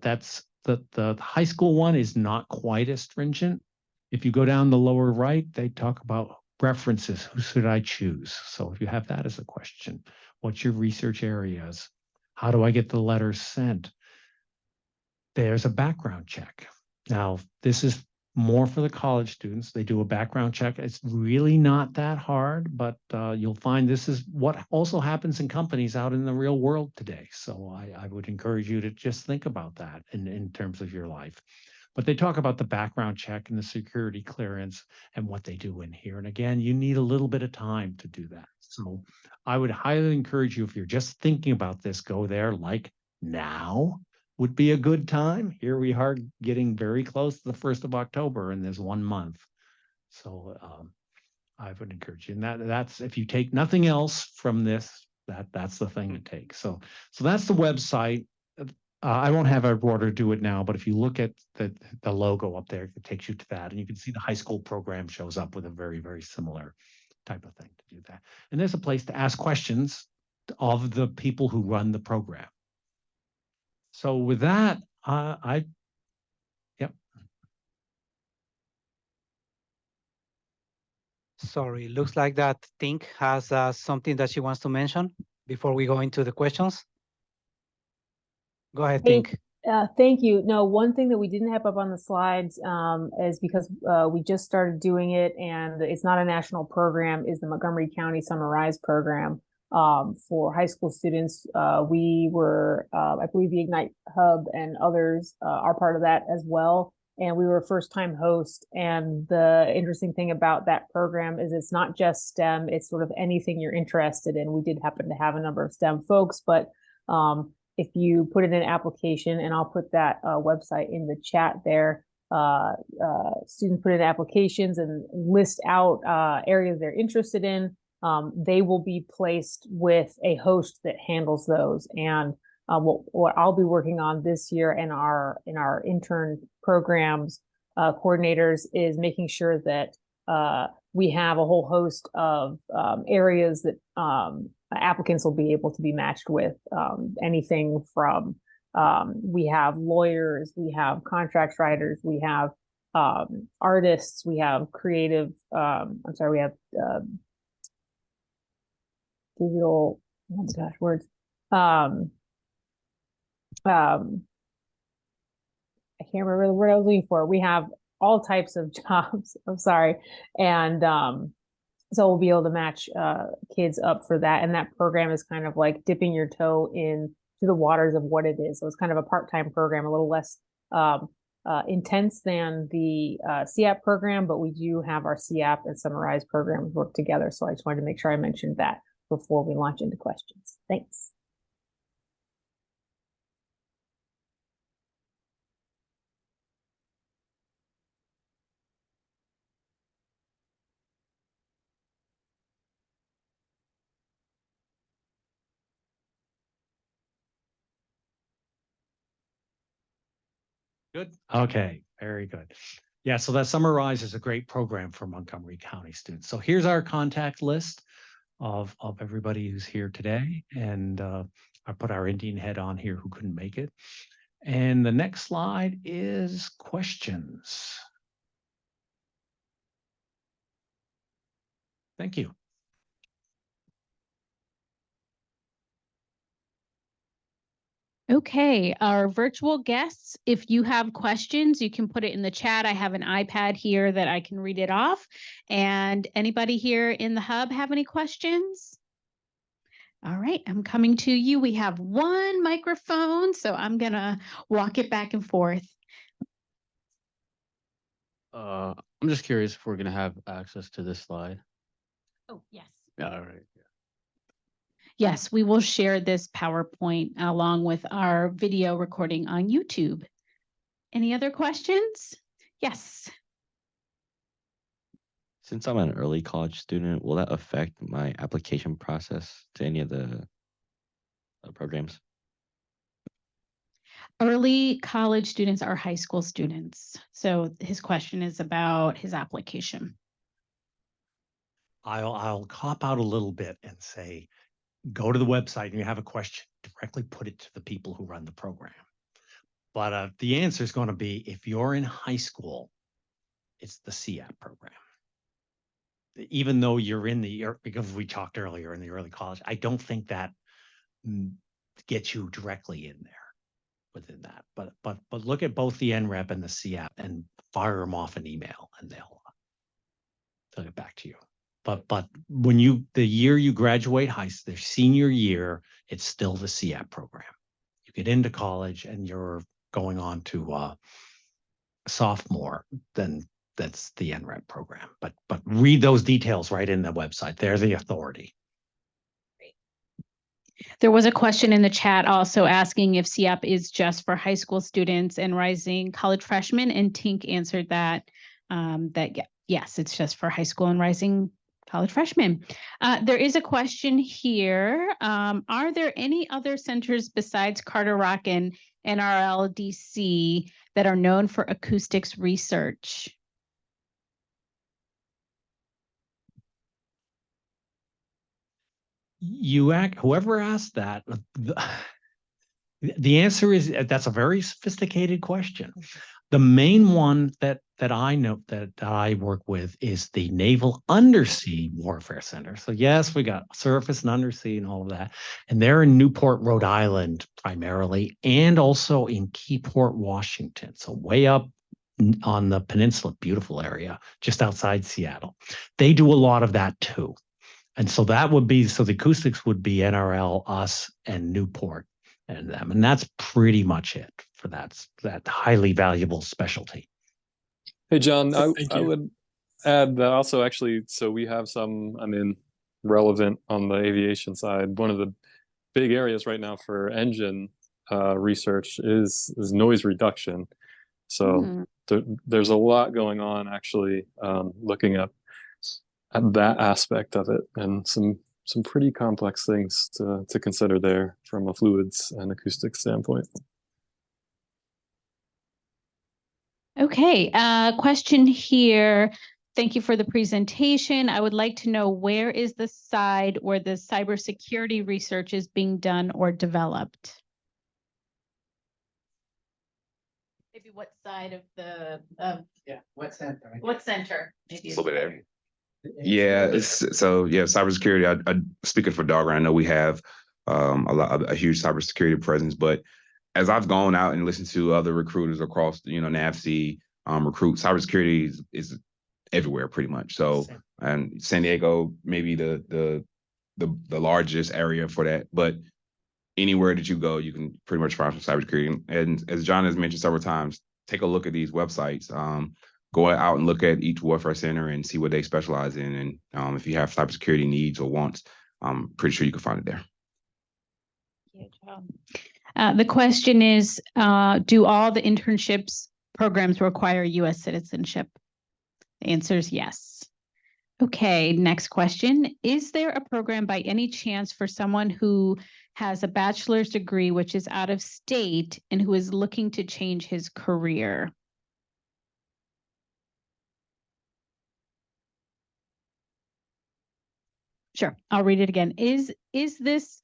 That's the high school one is not quite as stringent. If you go down the lower right, they talk about references. Who should I choose? So if you have that as a question, what's your research areas? How do I get the letters sent? There's a background check. Now, this is more for the college students. They do a background check. It's really not that hard, but you'll find this is what also happens in companies out in the real world today. So I would encourage you to just think about that in terms of your life. But they talk about the background check and the security clearance and what they do in here. And again, you need a little bit of time to do that. So I would highly encourage you, if you're just thinking about this, go there like now would be a good time. Here we are getting very close to the 1st of October and there's 1 month. So I would encourage you. And that's, if you take nothing else from this, that's the thing to take. So that's the website. I won't have Eduardo do it now, but if you look at the logo up there, it takes you to that. And you can see the high school program shows up with a very, very similar type of thing to do that. And there's a place to ask questions of the people who run the program. So with that, yep. Sorry, looks like that Tink has something that she wants to mention before we go into the questions. Go ahead, Tink. Thank you. No, one thing that we didn't have up on the slides is because we just started doing it and it's not a national program, is the Montgomery County Summer Rise program for high school students. We were, I believe the Ignite Hub and others are part of that as well. And we were a first-time host. And the interesting thing about that program is it's not just STEM, it's sort of anything you're interested in. We did happen to have a number of STEM folks, but if you put in an application, and I'll put that website in the chat there, students put in applications and list out areas they're interested in. They will be placed with a host that handles those. And what I'll be working on this year in our intern programs coordinators is making sure that we have a whole host of areas that applicants will be able to be matched with, anything from we have lawyers, we have contracts writers, we have artists, we have creative, we have digital, oh gosh, words. I can't remember the word I was looking for. We have all types of jobs. I'm sorry. And so we'll be able to match kids up for that. And that program is kind of like dipping your toe into the waters of what it is. So it's kind of a part-time program, a little less intense than the CAP program, but we do have our CAP and Summarize programs work together. So I just wanted to make sure I mentioned that before we launch into questions. Thanks. Good. Okay, very good. Yeah, so that Summarize is a great program for Montgomery County students. So here's our contact list of everybody who's here today. And I put our Indian head on here who couldn't make it. And the next slide is questions. Thank you. Okay, our virtual guests, if you have questions, you can put it in the chat. I have an iPad here that I can read it off. And anybody here in the hub have any questions? All right, I'm coming to you. We have one microphone, so I'm gonna walk it back and forth. I'm just curious if we're gonna have access to this slide. Oh, yes. All right. Yes, we will share this PowerPoint along with our video recording on YouTube. Any other questions? Yes. Since I'm an early college student, will that affect my application process to any of the programs? Early college students are high school students. So his question is about his application. I'll cop out a little bit and say, go to the website and you have a question, directly put it to the people who run the program. But the answer is going to be, if you're in high school, it's the CAP program. Even though you're in because we talked earlier in the early college, I don't think that gets you directly in there within that. But look at both the NREP and the CAP and fire them off an email, and they'll get back to you. But when the year you graduate their senior year, it's still the CAP program. You get into college and you're going on to a sophomore, then that's the NREP program. But read those details right in the website. They're the authority. There was a question in the chat also asking if CAP is just for high school students and rising college freshmen, and Tink answered that yes, it's just for high school and rising college freshmen. There is a question here. Are there any other centers besides Carter Rock and NRLDC that are known for acoustics research? Whoever asked that, the answer is that's a very sophisticated question. The main one that I know that I work with is the Naval Undersea Warfare Center. So yes, we got surface and undersea and all of that. And they're in Newport, Rhode Island primarily, and also in Keyport, Washington. So way up on the peninsula, beautiful area, just outside Seattle. They do a lot of that too. And so that would be, so the acoustics would be NRL, us, and Newport and them. And that's pretty much it for that highly valuable specialty. Hey, John, I would add that also actually, so we have some, relevant on the aviation side. One of the big areas right now for engine research is noise reduction. So there's a lot going on actually looking at that aspect of it, and some pretty complex things to consider there from a fluids and acoustics standpoint. Okay, question here. Thank you for the presentation. I would like to know, where is the side where the cybersecurity research is being done or developed? Maybe what side of the what center? What center? Maybe A little bit there. Yeah, cybersecurity. I speaking for Dogger, I know we have a huge cybersecurity presence, but as I've gone out and listened to other recruiters across, NAVC recruit, cybersecurity is everywhere pretty much. So, and San Diego, maybe the largest area for that, but anywhere that you go, you can pretty much find some cybersecurity. And as John has mentioned several times, take a look at these websites. Go out and look at each warfare center and see what they specialize in. And if you have cybersecurity needs or wants, I'm pretty sure you can find it there. The question is, do all the internships programs require U.S. citizenship? The answer is yes. Okay, next question. Is there a program by any chance for someone who has a bachelor's degree, which is out of state, and who is looking to change his career? Sure, I'll read it again. Is this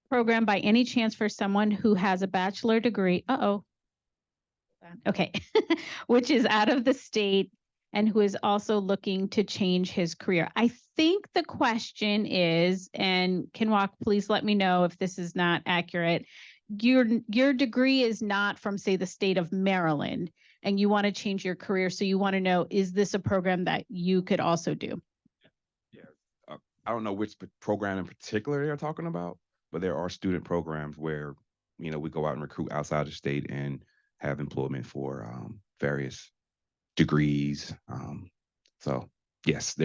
program by any chance for someone who has a bachelor degree? Okay, which is out of the state and who is also looking to change his career? I think the question is, and Kinwalk, please let me know if this is not accurate. Your degree is not from, say, the state of Maryland, and you want to change your career. So you want to know, is this a program that you could also do? I don't know which program in particular they're talking about, but there are student programs where, we go out and recruit outside the state and have employment for various degrees. So yes,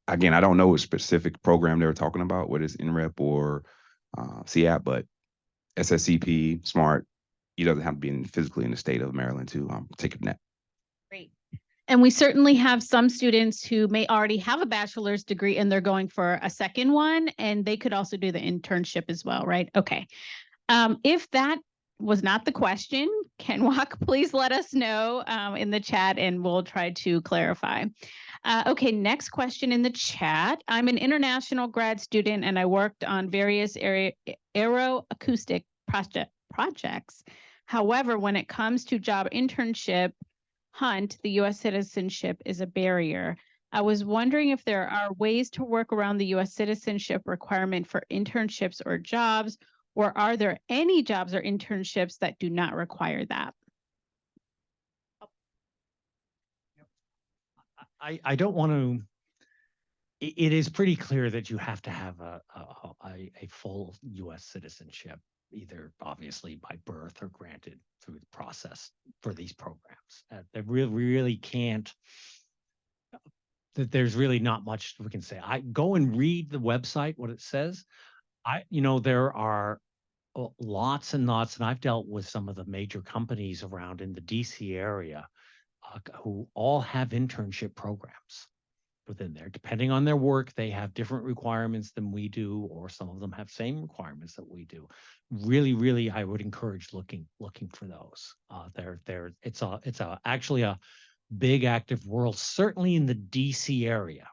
again, I don't know what specific program they were talking about, whether it's NREP or CAP, but SSCP, SMART, he doesn't have to be physically in the state of Maryland to take a net. Great. And we certainly have some students who may already have a bachelor's degree and they're going for a second one, and they could also do the internship as well, right? Okay. If that was not the question, Kenwalk, please let us know in the chat and we'll try to clarify. Okay, next question in the chat. I'm an international grad student and I worked on various aeroacoustic projects However, when it comes to job internship hunt, the U.S. citizenship is a barrier. I was wondering if there are ways to work around the U.S. citizenship requirement for internships or jobs, or are there any jobs or internships that do not require that? I don't want to. It is pretty clear that you have to have a full U.S. citizenship, either obviously by birth or granted through the process for these programs. They really can't. That there's really not much we can say. I go and read the website, what it says. There are lots and lots, and I've dealt with some of the major companies around in the DC area who all have internship programs within there. Depending on their work, they have different requirements than we do, or some of them have same requirements that we do. Really, I would encourage looking for those. It's actually a big active world, certainly in the DC area.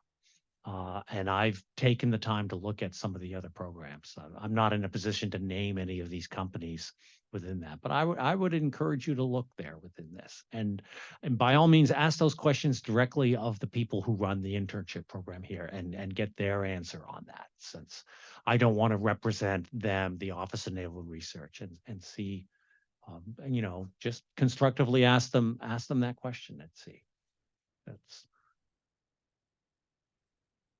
And I've taken the time to look at some of the other programs. I'm not in a position to name any of these companies within that, but I would encourage you to look there within this, and by all means ask those questions directly of the people who run the internship program here, and get their answer on that, since I don't want to represent them, the Office of Naval Research, and see, just constructively ask them that question and see. That's.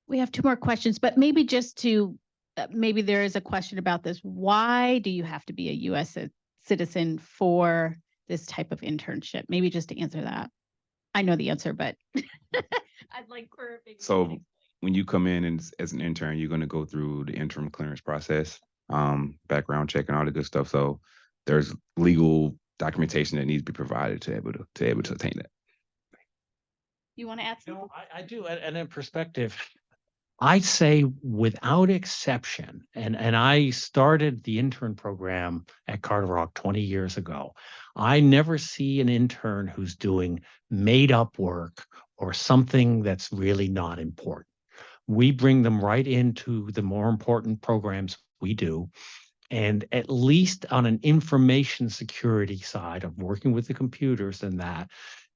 We have two more questions, but maybe just to, maybe there is a question about this. Why do you have to be a U.S. citizen for this type of internship? Maybe just to answer that. I know the answer, but I'd like for maybe. So when you come in as an intern, you're going to go through the interim clearance process, background check and all the good stuff. So there's legal documentation that needs to be provided to able to attain that. You want to add something? No, I do. And in perspective, I'd say without exception, and I started the intern program at Carter Rock 20 years ago. I never see an intern who's doing made up work or something that's really not important. We bring them right into the more important programs we do. And at least on an information security side of working with the computers, and that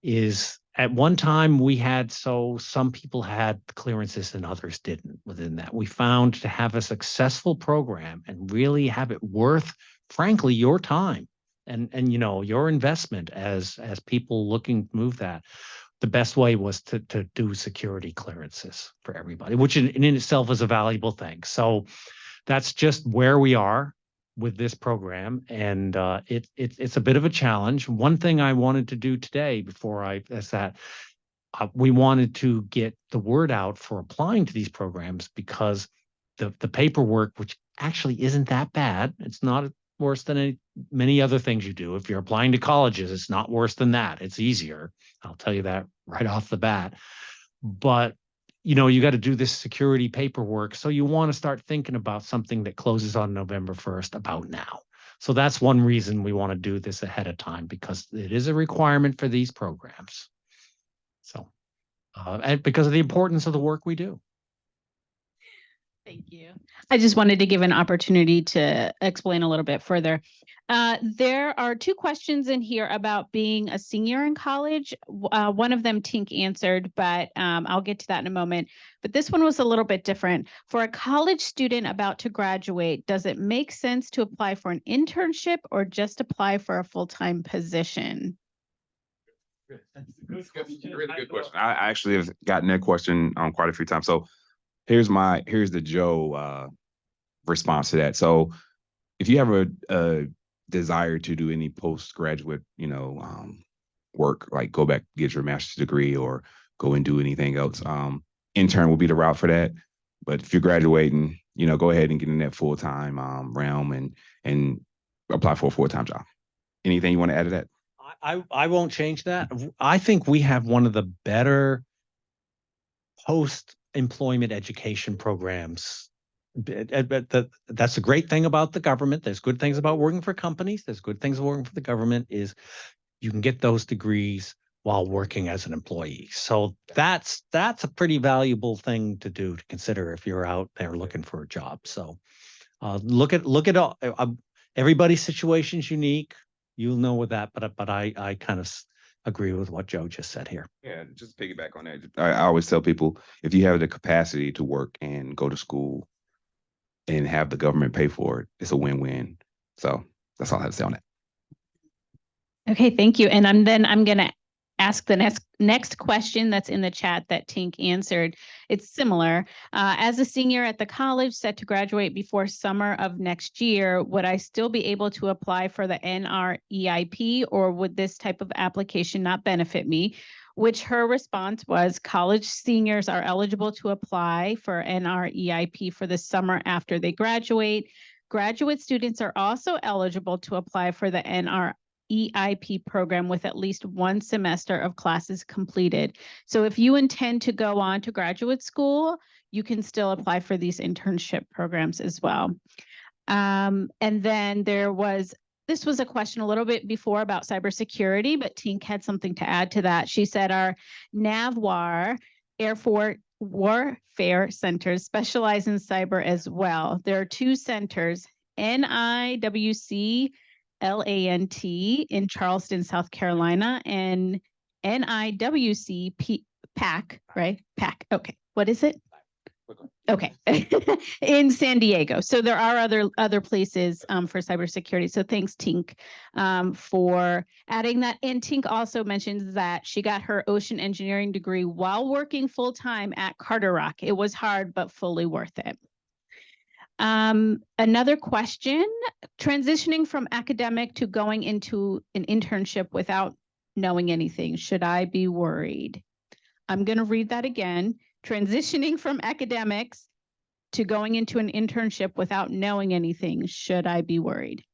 is, at one time we had, so some people had clearances and others didn't within that. We found to have a successful program and really have it worth, frankly, your time and your investment as people looking to move that. The best way was to do security clearances for everybody, which in itself is a valuable thing. So that's just where we are with this program, and it's a bit of a challenge. One thing I wanted to do today we wanted to get the word out for applying to these programs, because the paperwork, which actually isn't that bad, it's not worse than many other things you do. If you're applying to colleges, it's not worse than that. It's easier. I'll tell you that right off the bat. But you got to do this security paperwork. So you want to start thinking about something that closes on November 1st about now. So that's one reason we want to do this ahead of time, because it is a requirement for these programs. So, and because of the importance of the work we do. Thank you. I just wanted to give an opportunity to explain a little bit further. There are two questions in here about being a senior in college. One of them Tink answered, but I'll get to that in a moment. But this one was a little bit different. For a college student about to graduate, does it make sense to apply for an internship or just apply for a full-time position? Really good question. I actually have gotten that question quite a few times. So here's the Joe response to that. So if you have a desire to do any postgraduate, work, like go back, get your master's degree, or go and do anything else, intern will be the route for that. But if you're graduating, go ahead and get in that full-time realm and apply for a full-time job. Anything you want to add to that? I won't change that. I think we have one of the better post-employment education programs. That's a great thing about the government. There's good things about working for companies. There's good things about working for the government is you can get those degrees while working as an employee. So that's a pretty valuable thing to do, to consider if you're out there looking for a job. So look at all, everybody's situation's unique. you'll know with that, but I kind of agree with what Joe just said here. Yeah, just piggyback on that. I always tell people, if you have the capacity to work and go to school and have the government pay for it, it's a win-win. So that's all I have to say on that. Okay, thank you. And I'm going to ask the next question that's in the chat that Tink answered. It's similar. As a senior at the college set to graduate before summer of next year, would I still be able to apply for the NREIP, or would this type of application not benefit me? Which her response was, college seniors are eligible to apply for NREIP for the summer after they graduate. Graduate students are also eligible to apply for the NREIP program with at least one semester of classes completed. So if you intend to go on to graduate school, you can still apply for these internship programs as well. And then this was a question a little bit before about cybersecurity, but Tink had something to add to that. She said our NAVWAR Air Force Warfare Centers specialize in cyber as well. There are two centers, NIWC LANT in Charleston, South Carolina, and NIWC PAC, right? PAC. Okay. What is it? Okay. In San Diego. So there are other places for cybersecurity. So thanks, Tink, for adding that. And Tink also mentions that she got her ocean engineering degree while working full-time at Carter Rock. It was hard, but fully worth it. Another question, transitioning from academic to going into an internship without knowing anything, should I be worried? I'm going to read that again. Transitioning from academics to going into an internship without knowing anything, should I be worried?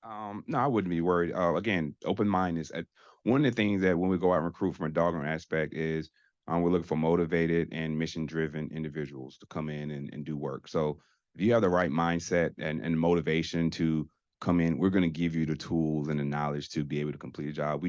No, I wouldn't be worried. Again, open mind is one of the things that when we go out and recruit from a doggone aspect is we're looking for motivated and mission-driven individuals to come in and do work. So if you have the right mindset and motivation to come in, we're going to give you the tools and the knowledge to be able to complete a job.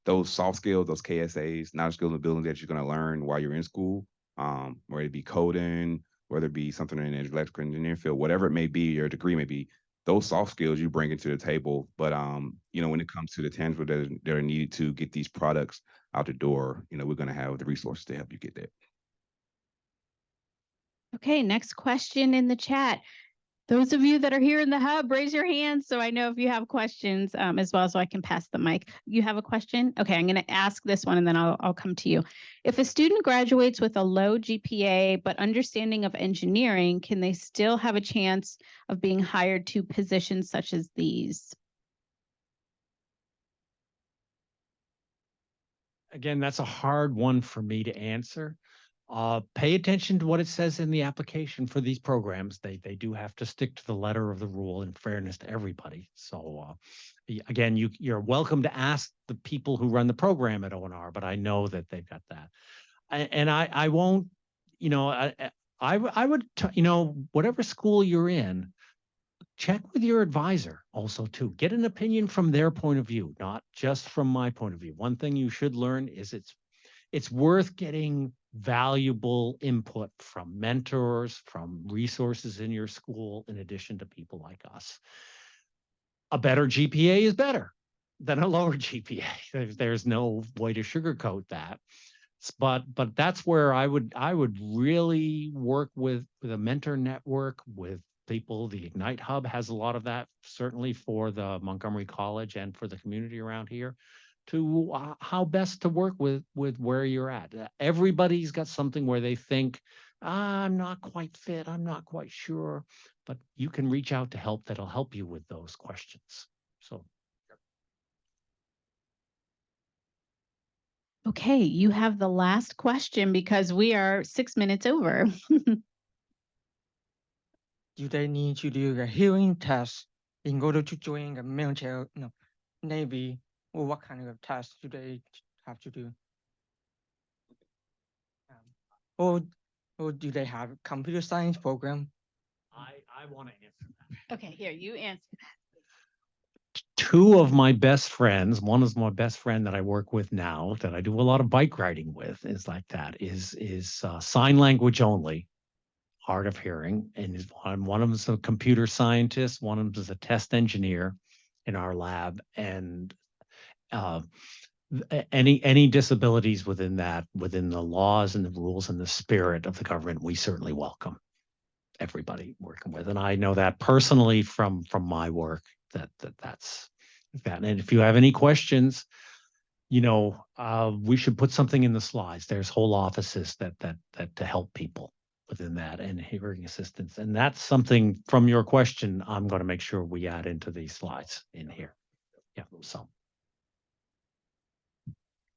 Those soft skills, those KSAs, knowledge, skills, and abilities that you're going to learn while you're in school, whether it be coding, whether it be something in the electrical engineering field, whatever it may be, your degree may be, those soft skills you bring it to the table. But when it comes to the tangible that are needed to get these products out the door, we're going to have the resources to help you get that. Okay, next question in the chat. Those of you that are here in the hub, raise your hands so I know if you have questions as well, so I can pass the mic. You have a question? Okay, I'm going to ask this one and then I'll come to you. If a student graduates with a low GPA but understanding of engineering, can they still have a chance of being hired to positions such as these? Again, that's a hard one for me to answer. Pay attention to what it says in the application for these programs. They do have to stick to the letter of the rule in fairness to everybody. So again, you're welcome to ask the people who run the program at ONR, but I know that they've got that. And I won't, I would, whatever school you're in, check with your advisor also too. Get an opinion from their point of view, not just from my point of view. One thing you should learn is it's worth getting valuable input from mentors, from resources in your school, in addition to people like us. A better GPA is better than a lower GPA. There's no way to sugarcoat that. But that's where I would really work with a mentor network, with people. The Ignite Hub has a lot of that, certainly for the Montgomery College and for the community around here, to how best to work with where you're at. Everybody's got something where they think, I'm not quite fit, I'm not quite sure, but you can reach out to help that'll help you with those questions. So. Okay, you have the last question because we are 6 minutes over. Do they need to do a hearing test in order to join a military, Navy, or what kind of test do they have to do? Or do they have a computer science program? I want to answer that. Okay, here, you answer. Two of my best friends, one is my best friend that I work with now, that I do a lot of bike riding with, is like that, is sign language only, hard of hearing. And one of them is a computer scientist, one of them is a test engineer. in our lab, and any disabilities within that, within the laws and the rules and the spirit of the government, we certainly welcome everybody working with. And I know that personally from my work, that's that. And if you have any questions, we should put something in the slides. There's whole offices that to help people within that, and hearing assistance. And that's something from your question, I'm going to make sure we add into these slides in here. Yeah, so.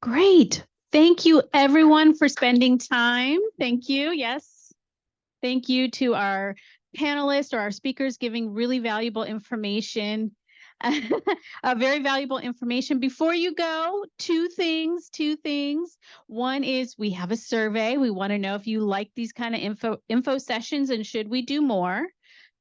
Great. Thank you, everyone, for spending time. Thank you. Yes. Thank you to our panelists or our speakers giving really valuable information. Very valuable information. Before you go, two things. One is we have a survey. We want to know if you like these kind of info sessions and should we do more.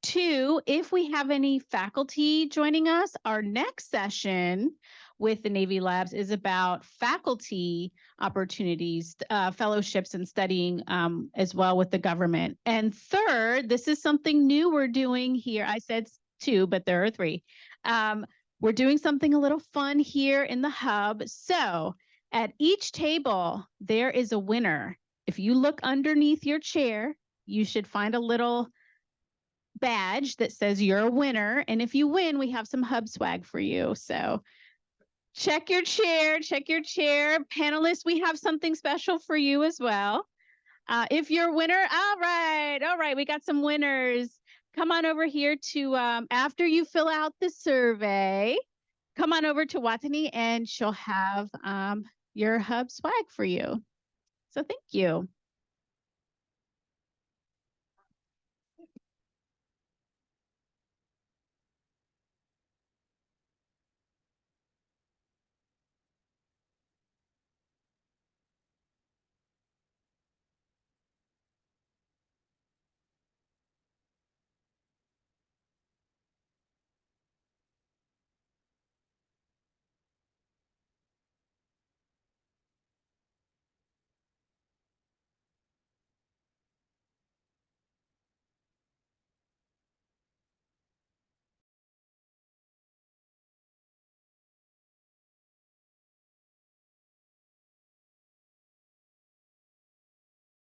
Two, if we have any faculty joining us, our next session with the Navy Labs is about faculty opportunities, fellowships, and studying as well with the government. And third, this is something new we're doing here. I said two, but there are three. We're doing something a little fun here in the hub. So at each table, there is a winner. If you look underneath your chair, you should find a little badge that says you're a winner. And if you win, we have some hub swag for you. So check your chair. Panelists, we have something special for you as well. If you're a winner, all right, we got some winners. Come on over here to, after you fill out the survey, come on over to Watani and she'll have your hub swag for you. So thank you.